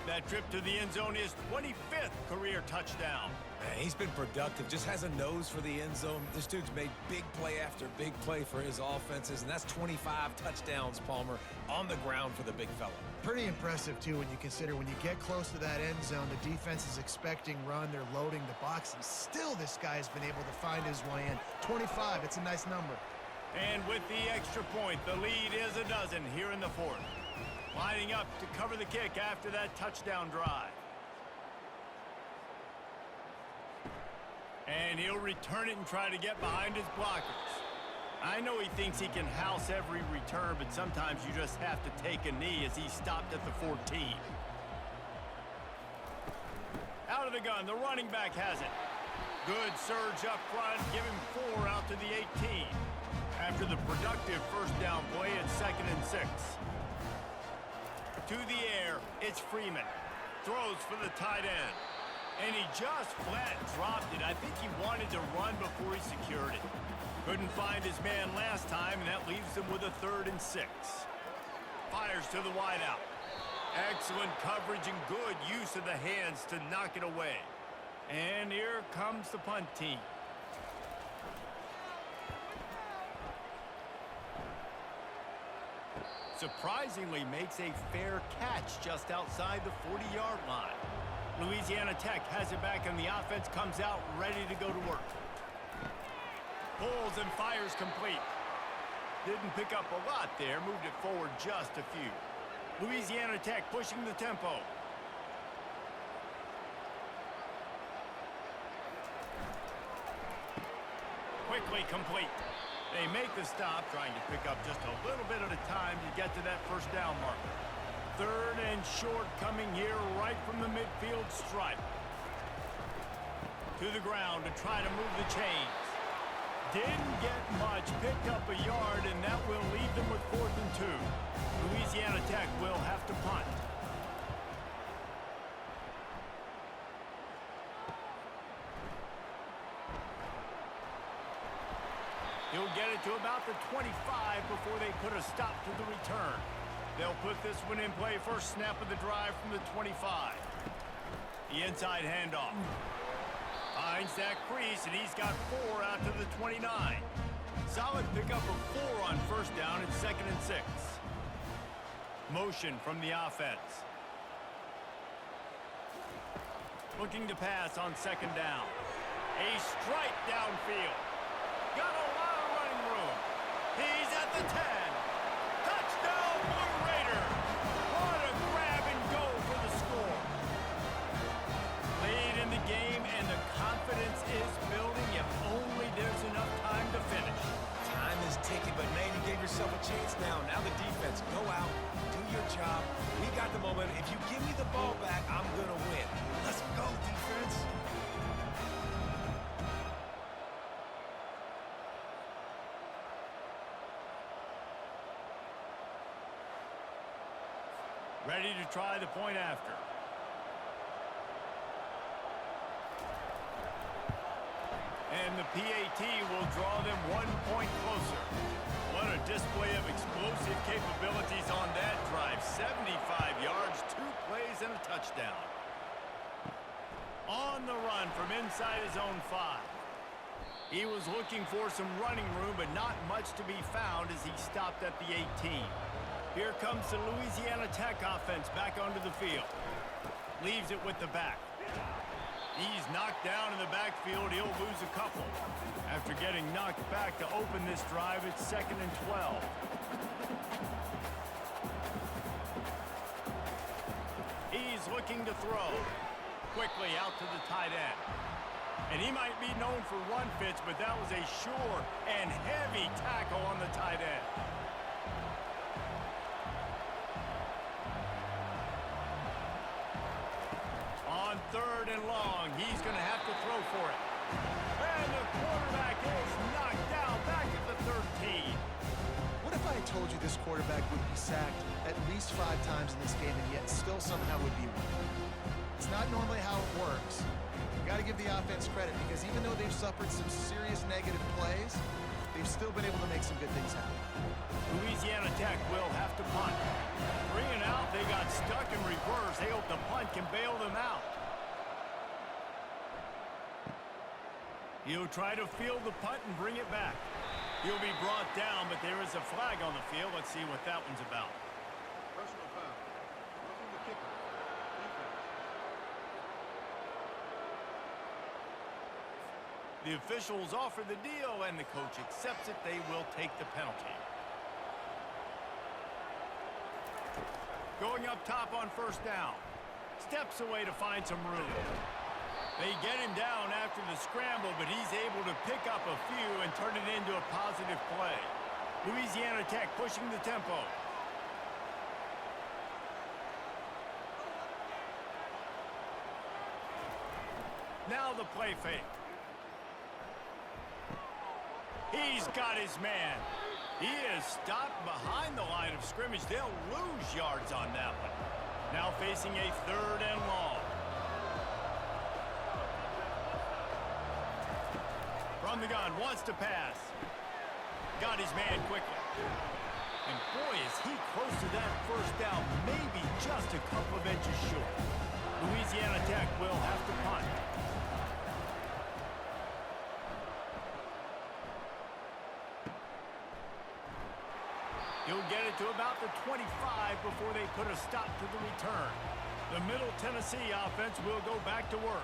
That trip to the end zone is 25th career touchdown. Man, he's been productive, just has a nose for the end zone. This dude's made big play after big play for his offenses, and that's 25 touchdowns, Palmer, on the ground for the big fella. Pretty impressive, too, when you consider when you get close to that end zone, the defense is expecting run, they're loading the box, and still this guy's been able to find his way in. 25, it's a nice number. And with the extra point, the lead is a dozen here in the 4th. Lining up to cover the kick after that touchdown drive. And he'll return it and try to get behind his blockers. I know he thinks he can house every return, but sometimes you just have to take a knee as he stopped at the 14. Out of the gun, the running back has it. Good surge up front, give him 4 out to the 18. After the productive 1st down play, it's 2nd and 6. To the air, it's Freeman. Throws for the tight end. And he just flat dropped it. I think he wanted to run before he secured it. Couldn't find his man last time, and that leaves him with a 3rd and 6. Fires to the wideout. Excellent coverage and good use of the hands to knock it away. And here comes the punt team. Surprisingly makes a fair catch just outside the 40-yard line. Louisiana Tech has it back, and the offense comes out ready to go to work. Pulls and fires complete. Didn't pick up a lot there, moved it forward just a few. Louisiana Tech pushing the tempo. Quickly complete. They make the stop, trying to pick up just a little bit at a time to get to that first down marker. 3rd and short coming here right from the midfield stripe. To the ground to try to move the chains. Didn't get much, picked up a yard, and that will leave them with 4th and 2. Louisiana Tech will have to punt. He'll get it to about the 25 before they put a stop to the return. They'll put this one in play first snap of the drive from the 25. The inside handoff. Finds that crease, and he's got 4 out to the 29. Solid pickup of 4 on first down at 2nd and 6. Motion from the offense. Looking to pass on 2nd down. A strike downfield. Got a lot of running room. He's at the 10. Touchdown, Blue Raider. What a grab and go for the score. Late in the game, and the confidence is building if only there's enough time to finish. Time is ticking, but man, you gave yourself a chance now. Now the defense, go out, do your job. We got the momentum. If you give me the ball back, I'm going to win. Let's go, defense. Ready to try the point after. And the PAT will draw them 1 point closer. What a display of explosive capabilities on that drive. 75 yards, 2 plays, and a touchdown. On the run from inside his own 5. He was looking for some running room, but not much to be found as he stopped at the 18. Here comes the Louisiana Tech offense back onto the field. Leaves it with the back. He's knocked down in the backfield. He'll lose a couple. After getting knocked back to open this drive, it's 2nd and 12. He's looking to throw. Quickly out to the tight end. And he might be known for run fits, but that was a sure and heavy tackle on the tight end. On 3rd and long, he's going to have to throw for it. And the quarterback is knocked down back at the 13. What if I had told you this quarterback would be sacked at least 5 times in this game and yet still somehow would be winning? It's not normally how it works. You got to give the offense credit because even though they've suffered some serious negative plays, they've still been able to make some good things happen. Louisiana Tech will have to punt. 3 and out, they got stuck in reverse. They hope the punt can bail them out. He'll try to field the punt and bring it back. He'll be brought down, but there is a flag on the field. Let's see what that one's about. Personal foul. Roughing the kicker. Defense. The officials offer the deal, and the coach accepts it. They will take the penalty. Going up top on first down. Steps away to find some room. They get him down after the scramble, but he's able to pick up a few and turn it into a positive play. Louisiana Tech pushing the tempo. Now the play fake. He's got his man. He is stopped behind the line of scrimmage. They'll lose yards on that one. Now facing a 3rd and long. From the gun, wants to pass. Got his man quickly. And boy, is he close to that first down, maybe just a couple of inches short. Louisiana Tech will have to punt. He'll get it to about the 25 before they put a stop to the return. The Middle Tennessee offense will go back to work.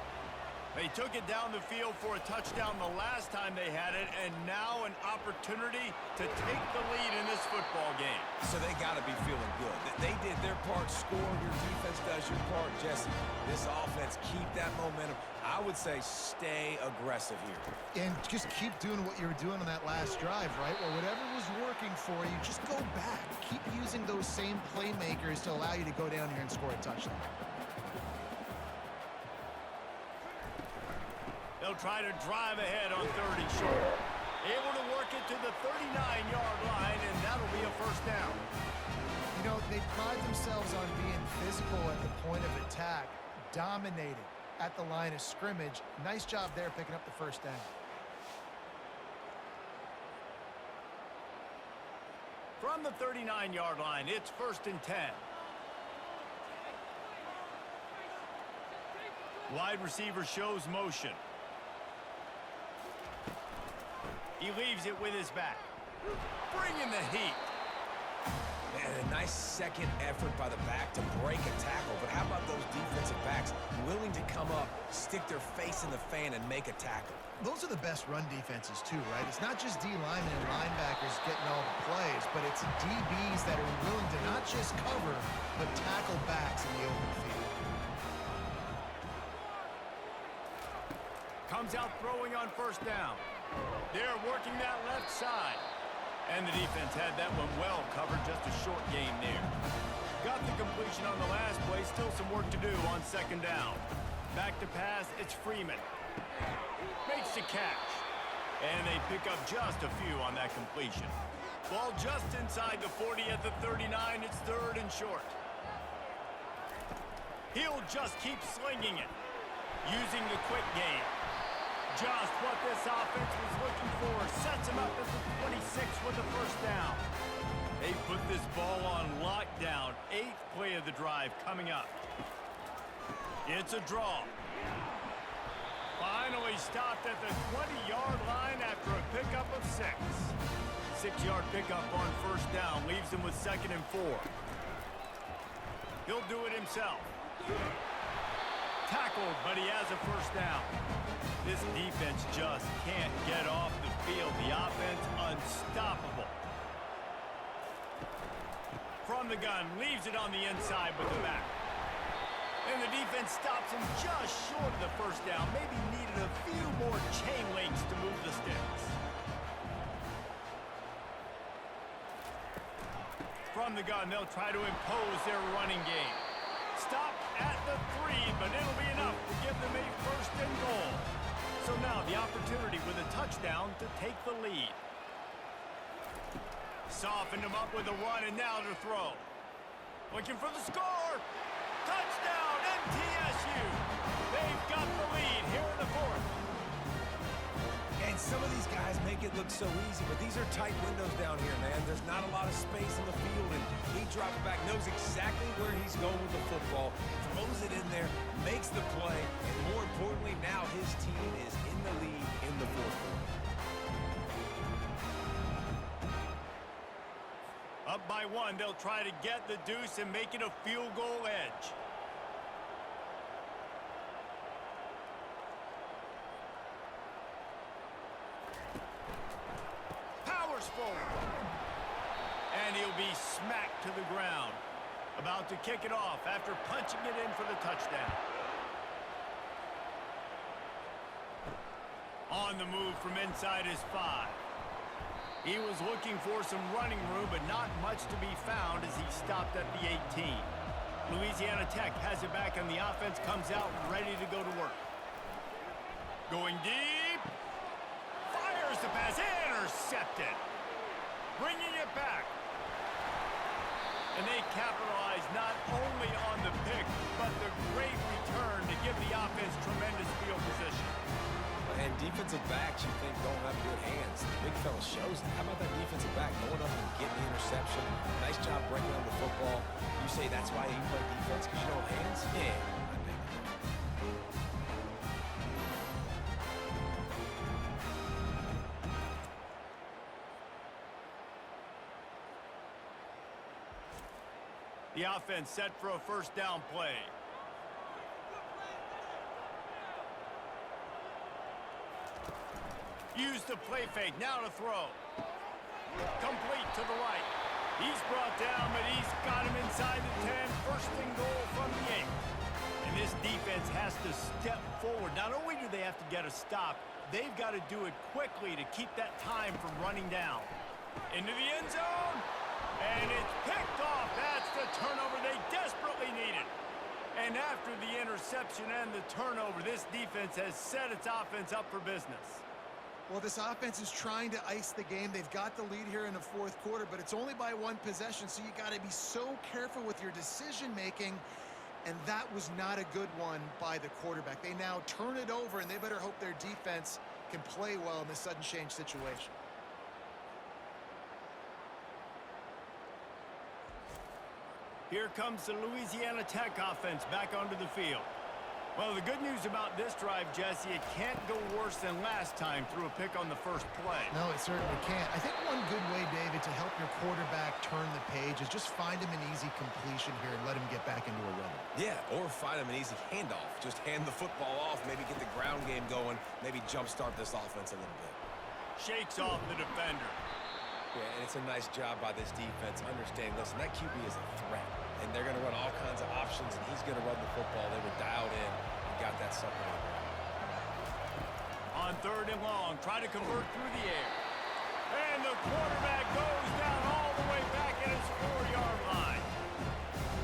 They took it down the field for a touchdown the last time they had it, and now an opportunity to take the lead in this football game. So they got to be feeling good. They did their part, score. Your defense does your part, Jesse. This offense, keep that momentum. I would say stay aggressive here. And just keep doing what you were doing on that last drive, right? Well, whatever was working for you, just go back. Keep using those same playmakers to allow you to go down here and score a touchdown. They'll try to drive ahead on 3rd and short. Able to work it to the 39-yard line, and that'll be a first down. You know, they pride themselves on being physical at the point of attack, dominating at the line of scrimmage. Nice job there picking up the first down. From the 39-yard line, it's 1st and 10. Wide receiver shows motion. He leaves it with his back. Bringing the heat. Man, a nice second effort by the back to break a tackle. But how about those defensive backs willing to come up, stick their face in the fan, and make a tackle? Those are the best run defenses too, right? It's not just D linemen and linebackers getting all the plays, but it's DBs that are willing to not just cover, but tackle backs in the open field. Comes out throwing on 1st down. They're working that left side. And the defense had that one well covered, just a short game there. Got the completion on the last play, still some work to do on 2nd down. Back to pass, it's Freeman. Makes the catch. And they pick up just a few on that completion. Ball just inside the 40 at the 39, it's 3rd and short. He'll just keep slinging it, using the quick game. Just what this offense was looking for. Sets him up at the 26 with the first down. They put this ball on lockdown. 8th play of the drive coming up. It's a draw. Finally stopped at the 20-yard line after a pickup of 6. 6-yard pickup on 1st down. Leaves him with 2nd and 4. He'll do it himself. Tackled, but he has a first down. This defense just can't get off the field. The offense unstoppable. From the gun, leaves it on the inside with the back. And the defense stops him just short of the first down. Maybe needed a few more chain links to move the sticks. From the gun, they'll try to impose their running game. Stop at the 3, but it'll be enough to give them a 1st and goal. So now the opportunity with a touchdown to take the lead. Softened him up with a run, and now to throw. Looking for the score. Touchdown, MTSU. They've got the lead here in the 4th. And some of these guys make it look so easy, but these are tight windows down here, man. There's not a lot of space in the field, and he drops back, knows exactly where he's going with the football, throws it in there, makes the play, and more importantly, now his team is in the lead in the 4th quarter. Up by 1, they'll try to get the deuce and make it a field goal edge. Forward. And he'll be smacked to the ground. About to kick it off after punching it in for the touchdown. On the move from inside his 5. He was looking for some running room, but not much to be found as he stopped at the 18. Louisiana Tech has it back, and the offense comes out ready to go to work. Going deep. Fires the pass. Intercepted. Bringing it back. And they capitalize not only on the pick, but the great return to give the offense tremendous field position. And defensive backs you think don't have good hands. The big fella shows it. How about that defensive back going up and getting the interception? Nice job breaking on the football. You say that's why you play defense because you don't have hands? Yeah. The offense set for a first down play. Use the play fake. Now to throw. Complete to the right. He's brought down, but he's got him inside the 10. First and goal from the 8. And this defense has to step forward. Not only do they have to get a stop, they've got to do it quickly to keep that time from running down. Into the end zone. And it's picked off. That's the turnover they desperately needed. And after the interception and the turnover, this defense has set its offense up for business. Well, this offense is trying to ice the game. They've got the lead here in the fourth quarter, but it's only by one possession, so you got to be so careful with your decision-making, and that was not a good one by the quarterback. They now turn it over, and they better hope their defense can play well in this sudden change situation. Here comes the Louisiana Tech offense back onto the field. Well, the good news about this drive, Jesse, it can't go worse than last time through a pick on the first play. No, it certainly can't. I think one good way, David, to help your quarterback turn the page is just find him an easy completion here and let him get back into a rhythm. Yeah, or find him an easy handoff. Just hand the football off, maybe get the ground game going, maybe jumpstart this offense a little bit. Shakes off the defender. Yeah, and it's a nice job by this defense understanding, listen, that QB is a threat. And they're going to run all kinds of options, and he's going to run the football. They were dialed in and got that separated. On third and long, try to convert through the air. And the quarterback goes down all the way back at his 4-yard line.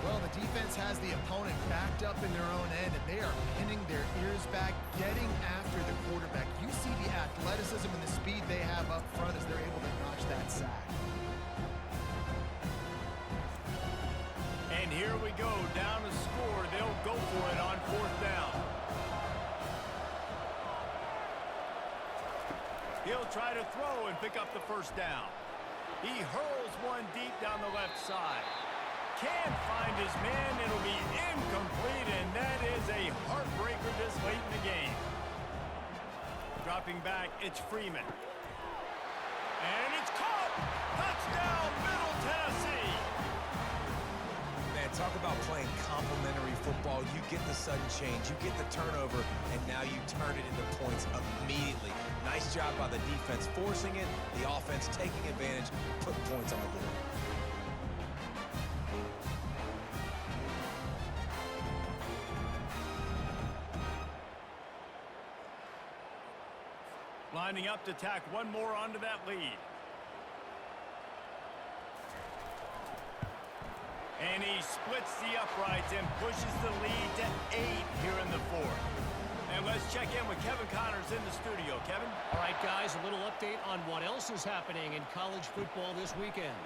Well, the defense has the opponent backed up in their own end, and they are pinning their ears back, getting after the quarterback. You see the athleticism and the speed they have up front as they're able to notch that sack. And here we go, down to score. They'll go for it on fourth down. He'll try to throw and pick up the first down. He hurls one deep down the left side. Can't find his man. It'll be incomplete, and that is a heartbreaker this late in the game. Dropping back, it's Freeman. And it's caught! Touchdown, Middle Tennessee! Man, talk about playing complementary football. You get the sudden change, you get the turnover, and now you turn it into points immediately. Nice job by the defense forcing it, the offense taking advantage, putting points on the board. Lining up to tack one more onto that lead. And he splits the uprights and pushes the lead to 8 here in the fourth. And let's check in with Kevin Connors in the studio. Kevin? All right, guys, a little update on what else is happening in college football this weekend.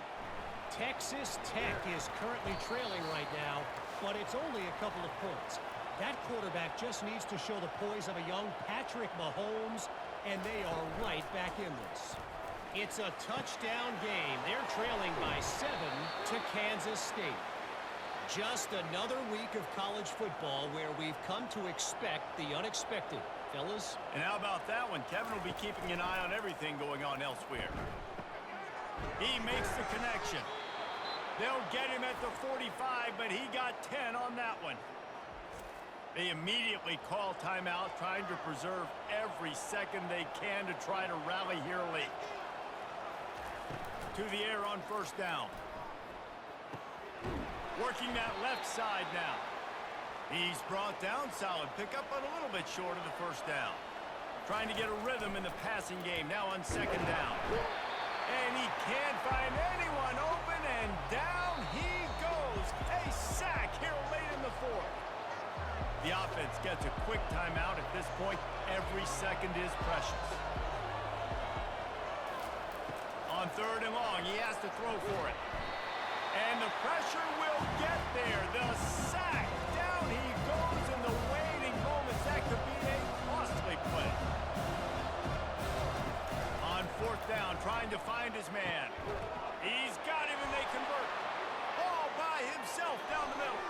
Texas Tech is currently trailing right now, but it's only a couple of points. That quarterback just needs to show the poise of a young Patrick Mahomes, and they are right back in this. It's a touchdown game. They're trailing by 7 to Kansas State. Just another week of college football where we've come to expect the unexpected. Fellas? And how about that one? Kevin will be keeping an eye on everything going on elsewhere. He makes the connection. They'll get him at the 45, but he got 10 on that one. They immediately call timeout, trying to preserve every second they can to try to rally here late. To the air on first down. Working that left side now. He's brought down solid. Pick up on a little bit short of the first down. Trying to get a rhythm in the passing game now on second down. And he can't find anyone open, and down he goes. A sack here late in the fourth. The offense gets a quick timeout at this point. Every second is precious. On third and long, he has to throw for it. And the pressure will get there. The sack. Down he goes in the waiting moments. That could be a costly play. On fourth down, trying to find his man. He's got him, and they convert. All by himself down the middle.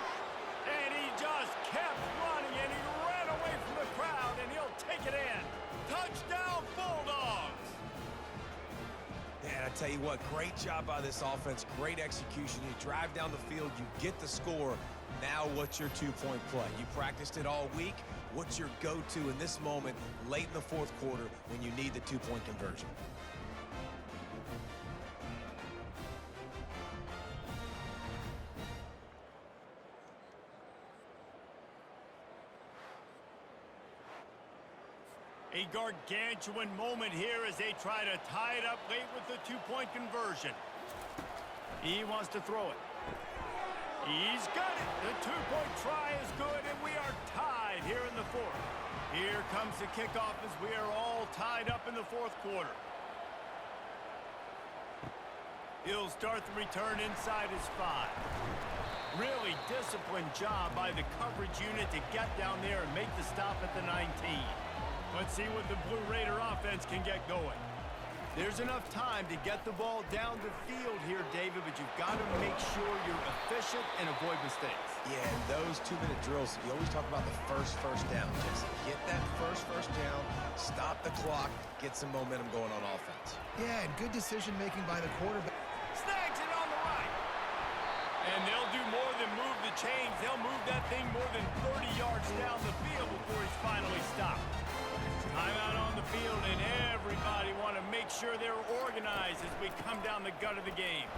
And he just kept running, and he ran away from the crowd, and he'll take it in. Touchdown, Bulldogs! Yeah, I tell you what, great job by this offense, great execution. You drive down the field, you get the score. Now what's your two-point play? You practiced it all week. What's your go-to in this moment late in the fourth quarter when you need the two-point conversion? A gargantuan moment here as they try to tie it up late with the two-point conversion. He wants to throw it. He's got it. The two-point try is good, and we are tied here in the fourth. Here comes the kickoff as we are all tied up in the fourth quarter. He'll start the return inside his 5. Really disciplined job by the coverage unit to get down there and make the stop at the 19. Let's see what the Blue Raider offense can get going. There's enough time to get the ball down the field here, David, but you've got to make sure you're efficient and avoid mistakes. Yeah, and those 2-minute drills, you always talk about the first down. Just get that first down, stop the clock, get some momentum going on offense. Yeah, and good decision-making by the quarterback. Snags it on the right. And they'll do more than move the chains. They'll move that thing more than 30 yards down the field before he's finally stopped. Timeout on the field, and everybody want to make sure they're organized as we come down the gut of the game.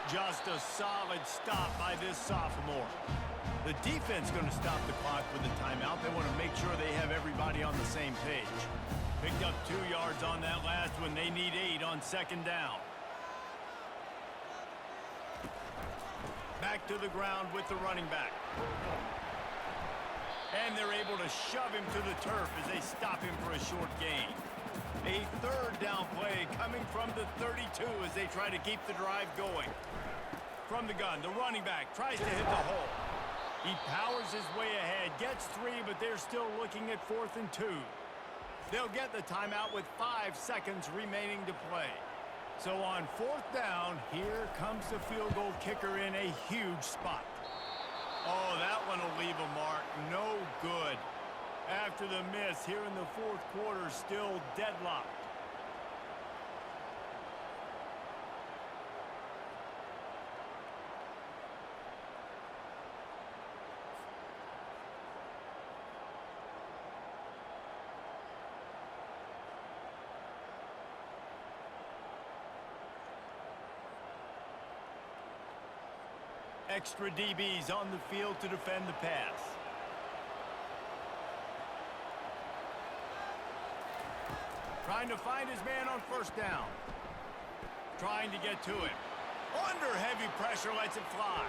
Just a solid stop by this sophomore. The defense going to stop the clock with the timeout. They want to make sure they have everybody on the same page. Picked up 2 yards on that last one. They need 8 on second down. Back to the ground with the running back. And they're able to shove him to the turf as they stop him for a short gain. A third down play coming from the 32 as they try to keep the drive going. From the gun, the running back tries to hit the hole. He powers his way ahead, gets 3, but they're still looking at 4th and 2. They'll get the timeout with 5 seconds remaining to play. So on 4th down, here comes the field goal kicker in a huge spot. Oh, that one will leave a mark. No good. After the miss here in the fourth quarter, still deadlocked. Extra DBs on the field to defend the pass. Trying to find his man on 1st down. Trying to get to it. Under heavy pressure, lets it fly.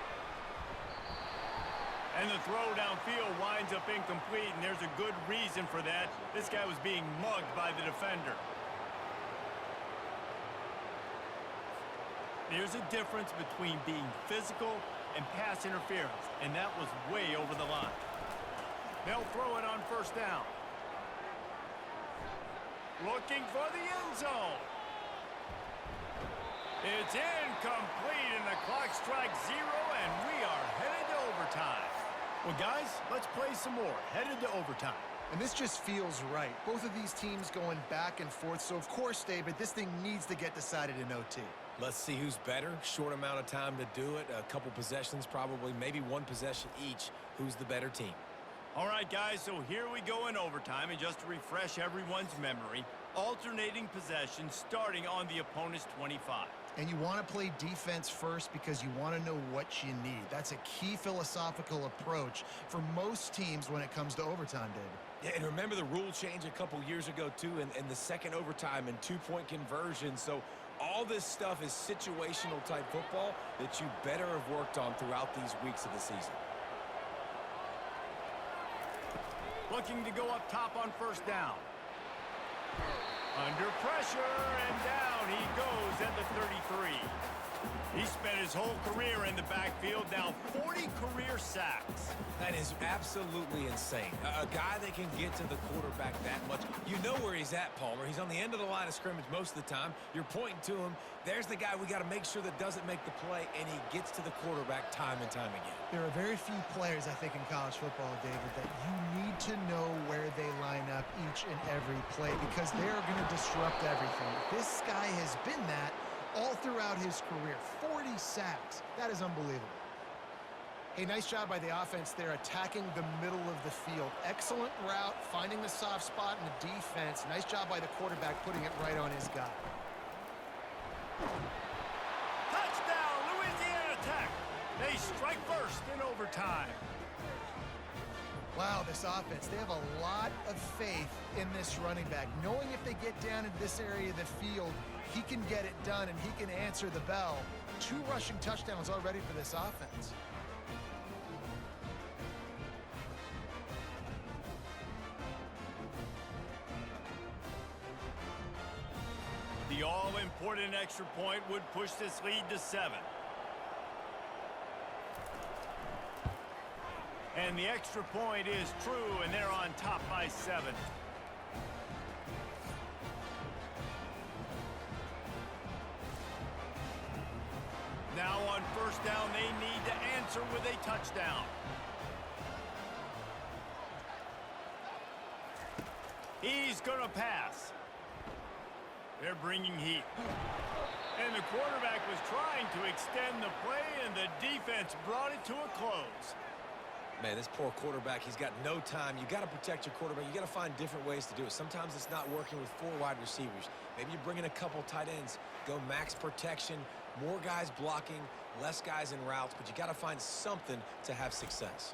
And the throw downfield winds up incomplete, and there's a good reason for that. This guy was being mugged by the defender. There's a difference between being physical and pass interference, and that was way over the line. They'll throw it on 1st down. Looking for the end zone. It's incomplete, and the clock strikes 0, and we are headed to overtime. Well, guys, let's play some more. Headed to overtime. And this just feels right. Both of these teams going back and forth, so of course, David, this thing needs to get decided in OT. Let's see who's better. Short amount of time to do it. A couple possessions probably, maybe one possession each. Who's the better team? All right, guys, so here we go in overtime. And just to refresh everyone's memory, alternating possessions starting on the opponent's 25. And you want to play defense first because you want to know what you need. That's a key philosophical approach for most teams when it comes to overtime, David. Yeah, and remember the rule change a couple years ago, too, in the second overtime and two-point conversion. So all this stuff is situational type football that you better have worked on throughout these weeks of the season. Looking to go up top on 1st down. Under pressure, and down he goes at the 33. He spent his whole career in the backfield, now 40 career sacks. That is absolutely insane. A guy that can get to the quarterback that much. You know where he's at, Palmer. He's on the end of the line of scrimmage most of the time. You're pointing to him. There's the guy we got to make sure that doesn't make the play, and he gets to the quarterback time and time again. There are very few players, I think, in college football, David, that you need to know where they line up each and every play because they're going to disrupt everything. This guy has been that all throughout his career. 40 sacks. That is unbelievable. Hey, nice job by the offense there, attacking the middle of the field. Excellent route, finding the soft spot in the defense. Nice job by the quarterback putting it right on his guy. Touchdown, Louisiana Tech. They strike first in overtime. Wow, this offense, they have a lot of faith in this running back, knowing if they get down in this area of the field, he can get it done and he can answer the bell. 2 rushing touchdowns already for this offense. The all-important extra point would push this lead to 7. And the extra point is true, and they're on top by 7. Now on first down, they need to answer with a touchdown. He's going to pass. They're bringing heat. And the quarterback was trying to extend the play, and the defense brought it to a close. Man, this poor quarterback, he's got no time. You got to protect your quarterback. You got to find different ways to do it. Sometimes it's not working with 4 wide receivers. Maybe you bring in a couple tight ends, go max protection, more guys blocking, less guys in routes, but you got to find something to have success.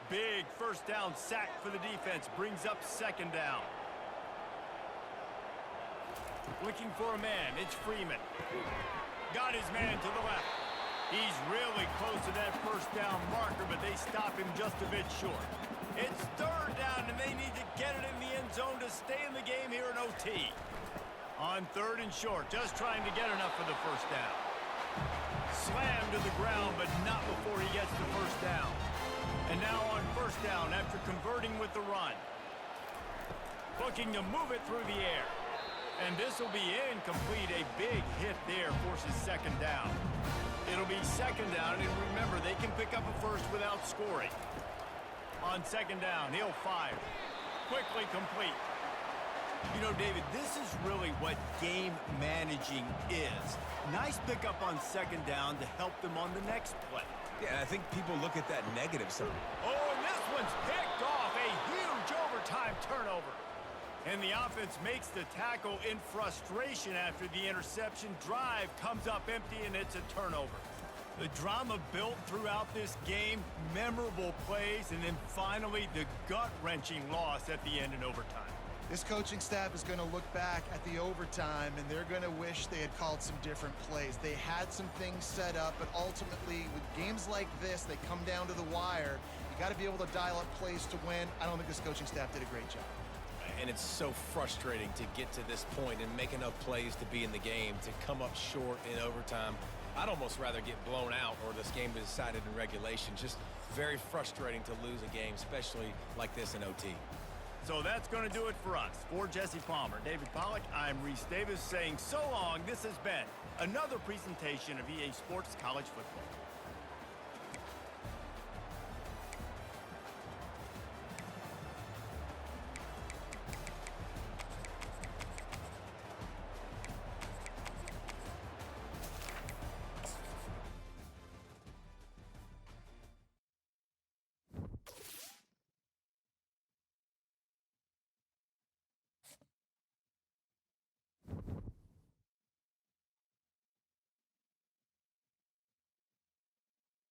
Big first down sack for the defense brings up second down. Looking for a man, it's Freeman. Got his man to the left. He's really close to that first down marker, but they stop him just a bit short. It's third down, and they need to get it in the end zone to stay in the game here in OT. On third and short, just trying to get enough for the first down. Slammed to the ground, but not before he gets the first down. And now on first down after converting with the run. Looking to move it through the air. And this will be incomplete. A big hit there forces second down. It'll be second down, and remember, they can pick up a first without scoring. On second down, he'll fire. Quickly complete. You know, David, this is really what game managing is. Nice pickup on second down to help them on the next play. Yeah, I think people look at that negative side. Oh, and this one's picked off. A huge overtime turnover. And the offense makes the tackle in frustration after the interception. Drive comes up empty, and it's a turnover. The drama built throughout this game, memorable plays, and then finally the gut-wrenching loss at the end in overtime. This coaching staff is going to look back at the overtime, and they're going to wish they had called some different plays. They had some things set up, but ultimately, with games like this, they come down to the wire. You got to be able to dial up plays to win. I don't think this coaching staff did a great job. And it's so frustrating to get to this point and make enough plays to be in the game, to come up short in overtime. I'd almost rather get blown out or this game be decided in regulation. Just very frustrating to lose a game, especially like this in OT. So that's going to do it for us. For Jesse Palmer, David Pollack, I'm Reese Davis saying so long. This has been another presentation of EA Sports College Football.